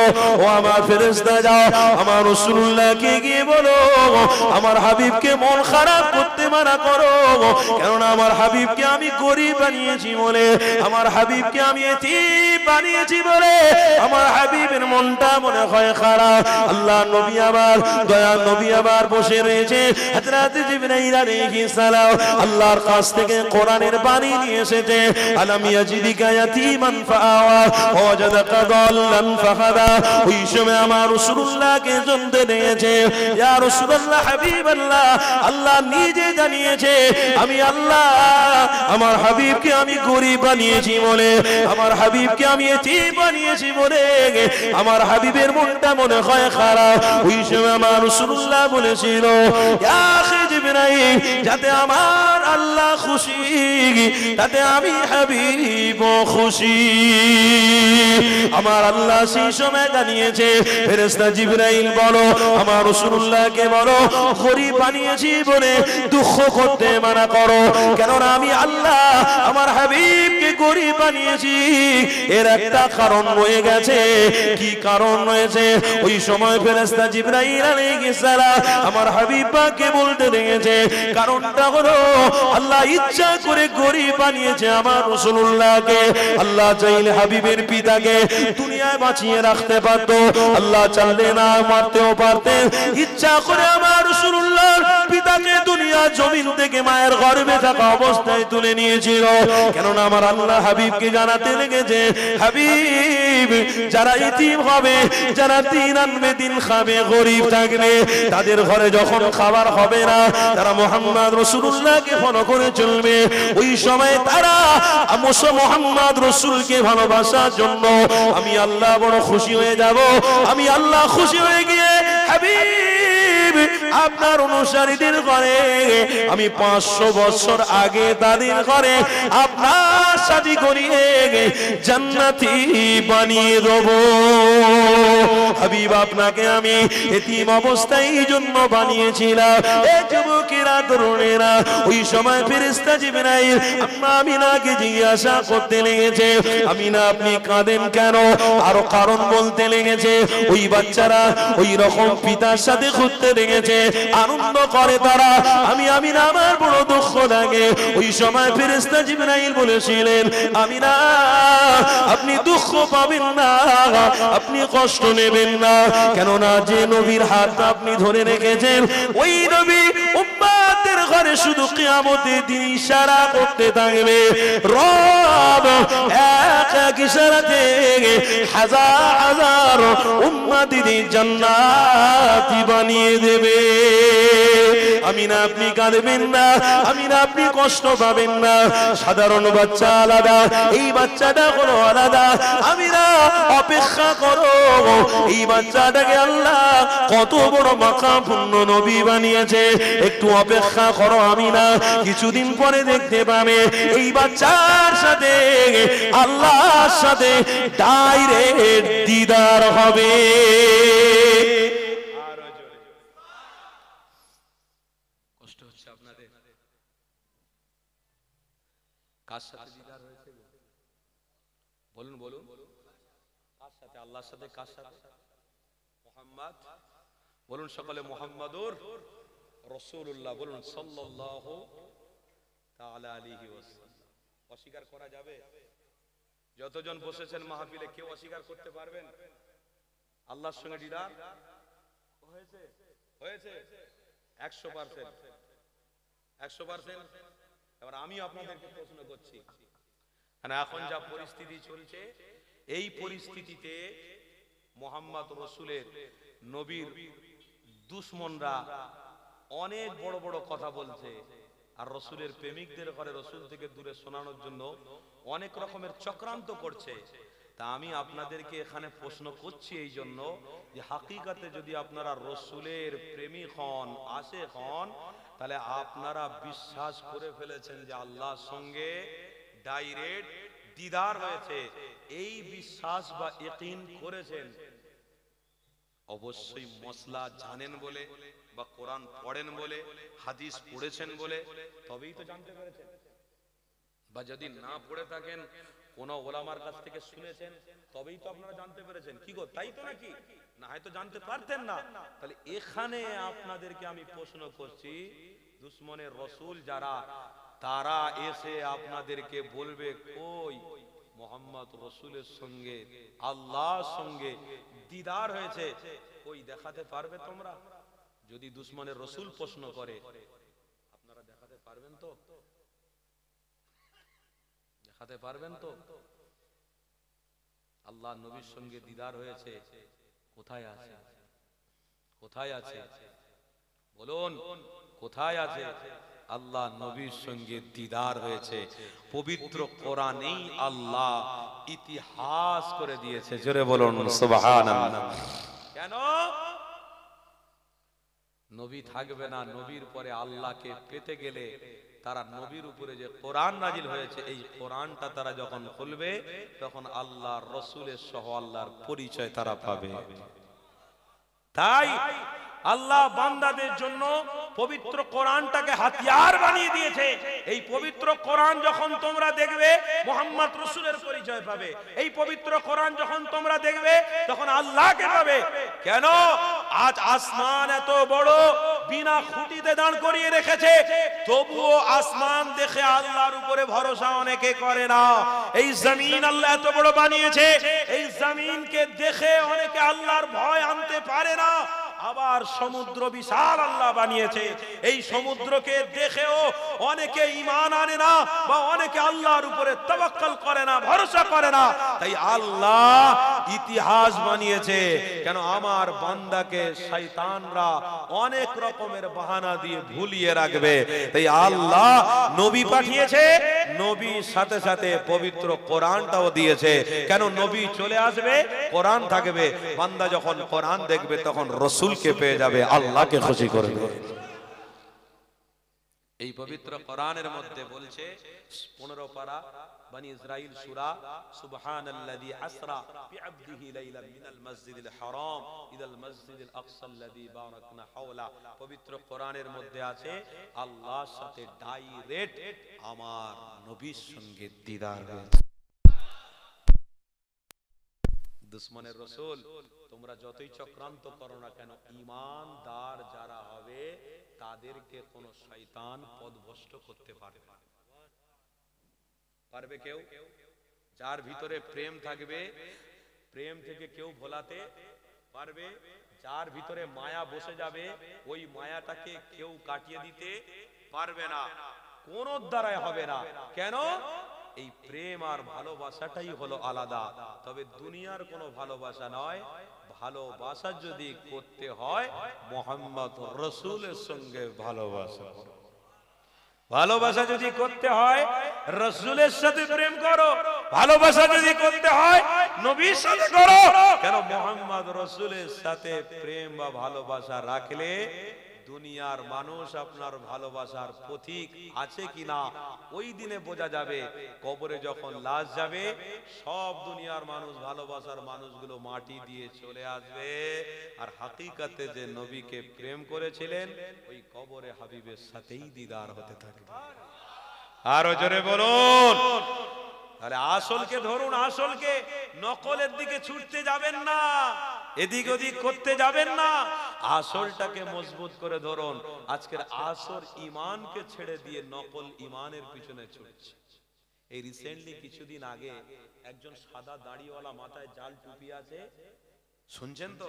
Speaker 2: ও আমার ফেরেশতা যাও, আমার রাসূলুল্লাহকে গিয়ে বলো আমার হাবিবকে মন খারাপ করতে মানা করো, কেননা আমার হাবিবকে আমি গরিব বানিয়েছি বলে, আমার হাবিবকে আমি এতিম বানিয়েছি বলে আমার হাবিবের মনটা মনে হয় খারাপ। আল্লাহ নবী আমার, দয়ার নবী আমার বসে রয়েছে। হযরত জিবরাইল আলাইহিস সালাম আল্লাহর কাছ থেকে কোরআনের বাণী নিয়ে এসেছে, আলাম ইয়াজিদিকা ইয়াতীমান ফাআওয়া ওয়াজাদাকা দাল্লান ফাহাদা। ওই সময় আমার রাসূলুল্লাহকে জানতে দিয়েছে, ইয়া রাসূলুল্লাহ, হাবিবাল্লাহ, আল্লাহ নিজে জানিয়েছে আমি আল্লাহ আমার হাবিবকে আমি গরিব বানিয়েছি বলে, আমার হাবিবকে আমি এতিম বানিয়েছি বলে আমার হাবিবের মনটা মনে হয় খারাপ। ওই সময় আমার রাসূলুল্লাহ বলেছিল, ইয়া আখি জিবরাইল, যাতে আমার আল্লাহ খুশি, তাতে আমি হাবিব খুশি। আমার আল্লাহ সেই সময় জানিয়েছে, ফেরেশতা জিবরাইল বলো আমার রাসূলুল্লাহকে বলো গরীব বানিয়েছি বলে দুঃখ করতে মানা করো, কেননা আমি আল্লাহ আমার হাবিবকে গরীব বানিয়েছি। এর একটা কারণ রয়ে গেছে। কি কারণ রয়েছে? ওই সময় ফেরেশতা জিবরাইল আলাইহিস সালাম আমার হাবিব পাককে বলতে লেগেছে, কারণটা হলো আল্লাহ ইচ্ছা করে গরীব বানিয়েছে আমার রাসূলুল্লাহকে। আল্লাহ চাইলে হাবিবের পিতাকে দুনিয়ায় বাঁচিয়ে রাখতে পারত, আল্লাহ চাইলে না মারতেও পারতেন। ইচ্ছা করে আমার রাসূলুল্লাহর পিতাকে দুনিয়া জমিন থেকে মায়ের গর্ভে থাকা অবস্থায় তুলে নিয়েছিল, কেননা আমার আল্লাহ হাবিবকে জানাতে লেগেছে, হাবিব যারা ইতিম হবে, যারা দিন আনবে দিন খাবে, গরীব থাকবে, তাদের ঘরে যখন খাবার হবে না, তারা মুহাম্মদ রাসূলুল্লাহকে ফলো করে চলবে। ওই সময় তারা মুহাম্মদ রাসূলকে ভালোবাসার জন্য আমি আল্লাহ বড় খুশি হয়ে যাব। আমি আল্লাহ খুশি হয়ে গিয়ে হাবিব আপনার অনুসারীদের ঘরে আমি 500 বছর আগে তাদের ঘরে আপনার শাদী করিয়ে জান্নাতি বানিয়ে দেব। হাবিব আপনাকে আমি এতিম অবস্থায় এই জন্য বানিয়েছিলাম। এই যুবকেরা তরুণেরা ওই সময় ফেরেশতা জিবরাইল আম্মা আমিনাকে জিজ্ঞাসা করতে লেগেছে, আমিনা আপনি কাঁদেন কেন? আরো কারণ বলতে লেগেছে। ওই বাচ্চারা ওই রকম পিতার সাথে ঘুরতে লেগেছে, আনন্দ করে তারা। আমি আমিনা আমার বড় দুঃখ লাগে। ওই সময় ফেরেশতা জিবরাইল বলেছিলেন, আমিনা আপনি দুঃখ পাবেন না, আপনি কষ্ট নেবেন না, কেননা যে নবীর হাত আপনি ধরে রেখেছেন ওই নবী উম্মতের ঘরে শুধু কিয়ামতের দিন ইশারা করতে থাকবে, রব এক এক ইশারাতে হাজার হাজার উম্মতিদের জান্নাতি বানিয়ে দেবে। আমিনা আপনি কাঁদবেন না, আমিনা আপনি কষ্ট পাবেন না। সাধারণ বাচ্চা আলাদা, এই বাচ্চাটা হলো আলাদা। আমিনা অপেক্ষা করো, এই বাচ্চাটাকে আল্লাহ কত বড় মাকামপূর্ণ নবী বানিয়েছে। একটু অপেক্ষা করো আমিনা, কিছুদিন পরে দেখতে পাবে এই বাচ্চার সাথে আল্লাহর সাথে ডাইরেক্ট দিদার হবে।
Speaker 1: কষ্ট হচ্ছে আপনাদের? কার সাথে দিদার হয়েছে বলুন বলুন। কার সাথে? আল্লাহর সাথে। কার সাথে? মুহাম্মদ বলুন সকলে, মুহাম্মাদুর রাসূলুল্লাহ বলুন সাল্লাল্লাহু তাআলা আলাইহি ওয়াসাল্লাম। অস্বীকার করা যাবে? যতজন বসেছেন মাহফিলে কেউ অস্বীকার করতে পারবেন? আল্লাহর সঙ্গে দিদার হয়েছে? হয়েছে 100%। 100%। এবার আমি আপনাদেরকে প্রশ্ন করছি, এখন যা পরিস্থিতি চলছে, এই পরিস্থিতিতে মুহাম্মদ রাসূলের নবীর দুশমনরা অনেক বড় বড় কথা বলছে, আর রাসূলের প্রেমিকদের ঘরে রাসূল থেকে দূরে শোনানোর জন্য অনেক রকমের চক্রান্ত করছে। তা আমি আপনাদেরকে এখানে প্রশ্ন করছি এই জন্য যে হাকিকাতে যদি আপনারা রাসূলের প্রেমিক হন, আশিক হন, তাহলে আপনারা বিশ্বাস করে ফেলেছেন যে আল্লাহর সঙ্গে ডাইরেক্ট দিদার হয়েছে। এই বিশ্বাস বা ইয়াকিন করেছেন অবশ্যই মসলা জানেন বলে, বা কোরআন পড়েন বলে, হাদিস পড়েছেন বলে তবেই তো জানতে পেরেছেন। বা যদি না পড়ে থাকেন, কোন ওলামার কাছ থেকে শুনেছেন, তবেই তো আপনারা জানতে পেরেছেন। কি গো, তাই তো নাকি? না হয়তো জানতে পারতেন না। তাহলে এখানে আপনাদেরকে আমি প্রশ্ন করছি, দুশমনের রাসূল যারা, তারা এসে আপনাদেরকে বলবে কই মুহাম্মদ রাসূলের সঙ্গে আল্লাহর সঙ্গে দিদার হয়েছে, কই দেখাতে পারবে তোমরা? যদি দুশমনের রাসূল প্রশ্ন করে, আপনারা দেখাতে পারবেন তো? দেখাতে পারবেন তো? আল্লাহ নবীর সঙ্গে দিদার হয়েছে, কোথায় আছে? কোথায় আছে বলুন? কোথায় আছে? আল্লাহ নবীর সঙ্গে দিদার হয়েছে। পবিত্র কোরআনেই আল্লাহ ইতিহাস করে দিয়েছে। জোরে বলুন সুবহানাল্লাহ। কেন? নবী থাকবে না, নবীর পরে আল্লাহকে পেতে গেলে তারা নবীর উপরে যে কোরআন নাজিল হয়েছে এই কোরআনটা তারা যখন খুলবে তখন আল্লাহর রাসূলের সহ আল্লাহর পরিচয় তারা পাবে। তাই আল্লাহ বান্দাদের জন্য পবিত্র কোরআনটাকে হাতিয়ার বানিয়ে দিয়েছে। এই পবিত্র কোরআন যখন তোমরা দেখবে মুহাম্মদ রাসূলের পরিচয় পাবে। এই পবিত্র কোরআন যখন তোমরা দেখবে তখন আল্লাহকে পাবে। কেন? আজ আসমান এত বড় বিনা খুঁটিতে দাঁড় করিয়ে রেখেছে, তবুও আসমান দেখে আল্লাহর উপরে ভরসা অনেকে করে না। এই জমিন আল্লাহ এত বড় বানিয়েছে, এই জমিনকে দেখে অনেকে আল্লাহর ভয় আনতে পারে না। আবার সমুদ্র বিশাল আল্লাহ বানিয়েছে, এই সমুদ্রকে দেখেও অনেকে ঈমান আনে না বা অনেকে আল্লাহর উপরে তাওয়াক্কুল করে না, ভরসা করে না। তাই আল্লাহ ইতিহাস বানিয়েছে, কেন আমার বান্দাকে শয়তানরা অনেক রকমের বাহানা দিয়ে ভুলিয়ে রাখবে। তাই আল্লাহ নবী পাঠিয়েছে, নবীর সাথে সাথে পবিত্র কোরআনটাও দিয়েছে। কেন? নবী চলে আসবে, কোরআন থাকবে, বান্দা যখন কোরআন দেখবে তখন রাসূলকে পেয়ে যাবে, আল্লাহকে খুশি করবে। এই পবিত্র কোরআনের মধ্যে বলছে 15 পারা বনি ইসরাইল সূরা সুবহানাল্লাযী আসরা বিআবদিহি লাইলান মিনাল মাসজিদিল হারাম ইলাল মাসজিদিল আকসাল্লাযী বারাকনা হাওলা। পবিত্র কোরআনের মধ্যে আছে আল্লাহর সাথে ডাইরেক্ট আমার নবীর সঙ্গে দিদার হয়েছে। দুশমনের রাসূল তোমরা যতই চক্রান্ত করো না কেন, ঈমানদার যারা হবে তাদেরকে কোন শয়তান পথভ্রষ্ট করতে পারবে না। পারবে কেউ? যার ভিতরে প্রেম থাকবে, প্রেম থেকে কেউ ভোলাতে পারবে? যার ভিতরে মায়া বসে যাবে, ওই মায়াটাকে কেউ কাটিয়ে দিতে পারবে না, কোন দ্বারাই হবে না। কেন? এই প্রেম আর ভালোবাসাটাই হলো আলাদা। তবে দুনিয়ার কোনো ভালোবাসা নয়, ভালোবাসা যদি করতে হয় মুহাম্মদ রাসূলের সঙ্গে ভালোবাসা। ভালোবাসা যদি করতে হয় রাসূলের সাথে প্রেম করো, ভালোবাসা যদি করতে হয় নবীর সাথে করো। কেন? মুহাম্মদ রাসূলের সাথে প্রেম বা ভালোবাসা রাখলে দুনিয়ার মানুষ আপনার ভালোবাসার প্রতীক আছে কিনা ওই দিনে বোঝা যাবে। কবরে যখন লাশ যাবে সব দুনিয়ার মানুষ, ভালোবাসার মানুষগুলো মাটি দিয়ে চলে আসবে, আর হাকিকাতে যে নবীকে প্রেম করেছিলেন ওই কবরে হাবিবের সাথেই দিদার হতে থাকবে। আরো জোরে বলুন। তাহলে আসলকে ধরুন, আসলকে, নকলের দিকে ছুটতে যাবেন না, এদিক ওদিক করতে যাবেন না, আসলটাকে মজবুত করে ধরুন। আজকের আসল ঈমানকে ছেড়ে দিয়ে নকল ঈমানের পিছনে ছুটছে। এই রিসেন্টলি কিছুদিন আগে একজন সাদা দাড়িওয়ালা, মাথায় জাল টুপি আছে, শুনছেন তো?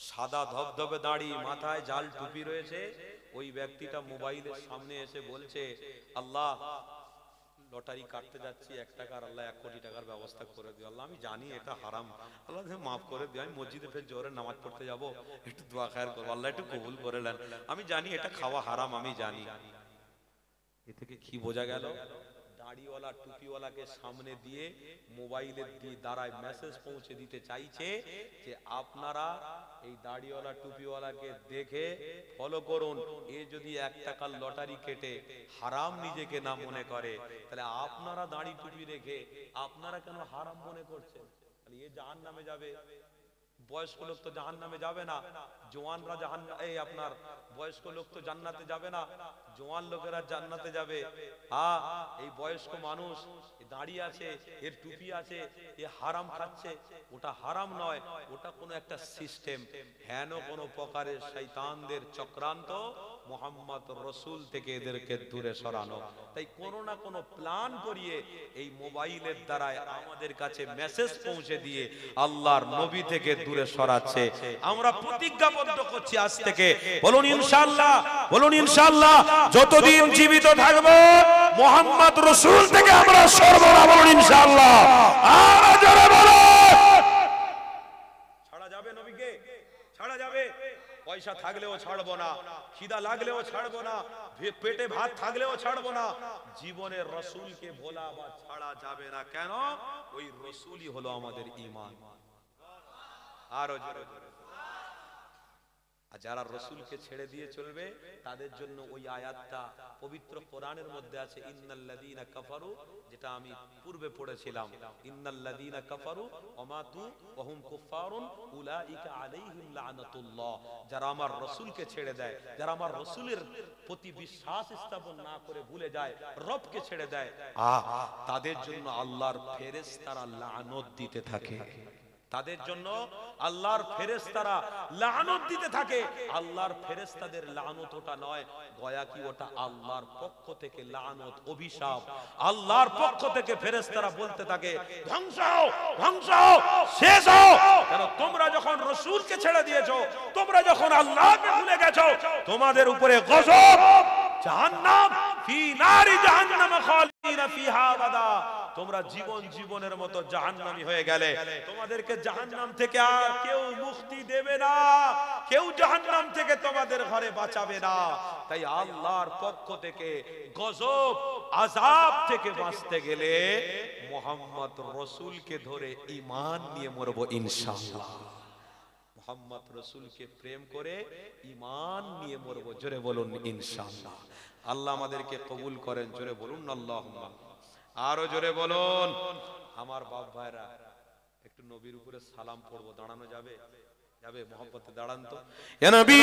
Speaker 1: সাদা ধবধবে দাড়ি, মাথায় জাল টুপি রয়েছে, ওই ব্যক্তিটা মোবাইলের সামনে এসে বলছে, আল্লাহ লটারি কাটতে যাচ্ছি 1 টাকার, আল্লাহ 1 কোটি টাকার ব্যবস্থা করে দিও। আল্লাহ আমি জানি এটা হারাম, আল্লাহ মাফ করে দিও। আমি মসজিদে ফের জোরে নামাজ পড়তে যাব, একটু দোয়া খায়ের করবো, আল্লাহ একটু কবুল করে নেন। আমি জানি এটা খাওয়া হারাম, আমি জানি। এ থেকে কি বোঝা গেল? দাড়িওয়ালা টুপিওয়ালাকে সামনে দিয়ে মোবাইলের দ্বারায় মেসেজ পৌঁছে দিতে চাইছে যে আপনারা এই দাড়িওয়ালা টুপিওয়ালাকে দেখে ফলো করুন। এ যদি 1 টাকার লটারি কেটে হারাম নিজেকে না মনে করে, তাহলে আপনারা দাড়ি টুপি রেখে আপনারা কেন হারাম মনে করছেন? তাহলে এ জাহান্নামে যাবে। বয়স্ক লোক তো জাহান্নামে যাবে না, জওয়ানরা এই আপনার বয়স্ক লোক তো জান্নাতে যাবে না, জওয়ান লোকেরা জান্নাতে যাবে। হ্যাঁ, এই বয়স্ক মানুষ দাঁড়িয়ে আছে, এর টুপি আছে, এ হারাম খাচ্ছে, ওটা হারাম নয়, ওটা কোনো একটা সিস্টেম, হেন কোনো প্রকারের শয়তানদের চক্রান্ত, মুহাম্মদ রাসূল থেকে এদেরকে দূরে সরানো। তাই কোনো না কোনো প্ল্যান করিয়ে এই মোবাইলের দ্বারায় আমাদের কাছে মেসেজ পৌঁছে দিয়ে আল্লাহর নবী থেকে দূরে সরাচ্ছে। আমরা প্রতিজ্ঞাবদ্ধ করছি আজ থেকে, বলুন ইনশাআল্লাহ, বলুন ইনশাআল্লাহ, যতদিন জীবিত থাকব মুহাম্মদ রাসূল থেকে আমরা সরব না, বলুন ইনশাআল্লাহ। আর জোরে বলো, ছাড়া যাবে নবীকে? ছাড়া যাবে? পয়সা থাকলেও ছাড়বো না, খিদা লাগলেও ছাড়বো না, পেটে ভাত থাকলেও ছাড়বো না, জীবনে রাসূলকে ভোলা বা ছাড়া যাবে না। কেন? ওই রাসূলই হলো আমাদের ঈমান। আরো জোরে জোরে। আর যারা রসুলকে ছেড়ে দিয়ে চলবে তাদের জন্য ওই আয়াতটা পবিত্র কোরআনের মধ্যে আছে, ইন্নাল্লাযীনা কাফারু, যেটা আমি পূর্বে পড়েছিলাম, ইন্নাল্লাযীনা কাফারু ওয়া মাতু ওয়া হুম কুফফারুন উলাইকা আলাইহিম লানাতুল্লাহ। যারা আমার রসুলকে ছেড়ে দেয়, যারা আমার রসুলের প্রতি বিশ্বাস স্থাপন না করে ভুলে যায়, রবকে ছেড়ে দেয়, তাদের জন্য আল্লাহর ফেরেশতারা লানত দিতে থাকে। তাদের জন্য আল্লাহর ফেরেশতারা লানত দিতে থাকে। আল্লাহর ফেরেশতাদের লানত ওটা নয়, গয়া কি ওটা আল্লাহর পক্ষ থেকে লানত, অভিশাপ। আল্লাহর পক্ষ থেকে ফেরেশতারা বলতে থাকে, ধ্বংস হও, ধ্বংস হও, শেষ হও। কেন? তোমরা যখন রাসূলকে ছেড়ে দিয়েছো, তোমরা যখন আল্লাহকে ভুলে গেছো, তোমাদের উপরে গজব, জাহান্নাম, ফি নারি জাহান্নাম খালিদিনা ফিহা আবাদা। তোমরা জীবনের মতো জাহান্নামী হয়ে গেলে, তোমাদেরকে জাহান্নাম থেকে আর কেউ মুক্তি দেবে না, কেউ জাহান্নাম থেকে তোমাদের ঘরে বাঁচাবে না। তাই আল্লাহর পক্ষ থেকে গজব, আযাব থেকে বাঁচতে গেলে মুহাম্মদ রাসূলকে ধরে ঈমান নিয়ে মরবো ইনশাআল্লাহ। মুহাম্মদ রাসূলকে প্রেম করে ঈমান নিয়ে মরবো। জোরে বলুন ইনশাআল্লাহ। আল্লাহ আমাদেরকে কবুল করেন। জোরে বলুন আল্লাহুম্মা। আরো জোরে বলুন। আমার বাপ ভাইরা, একটু নবীর উপরে সালাম পড়বো। দাঁড়ানো যাবে? যাবে? মহব্বতে দাঁড়ান তো। ইয়া নবী।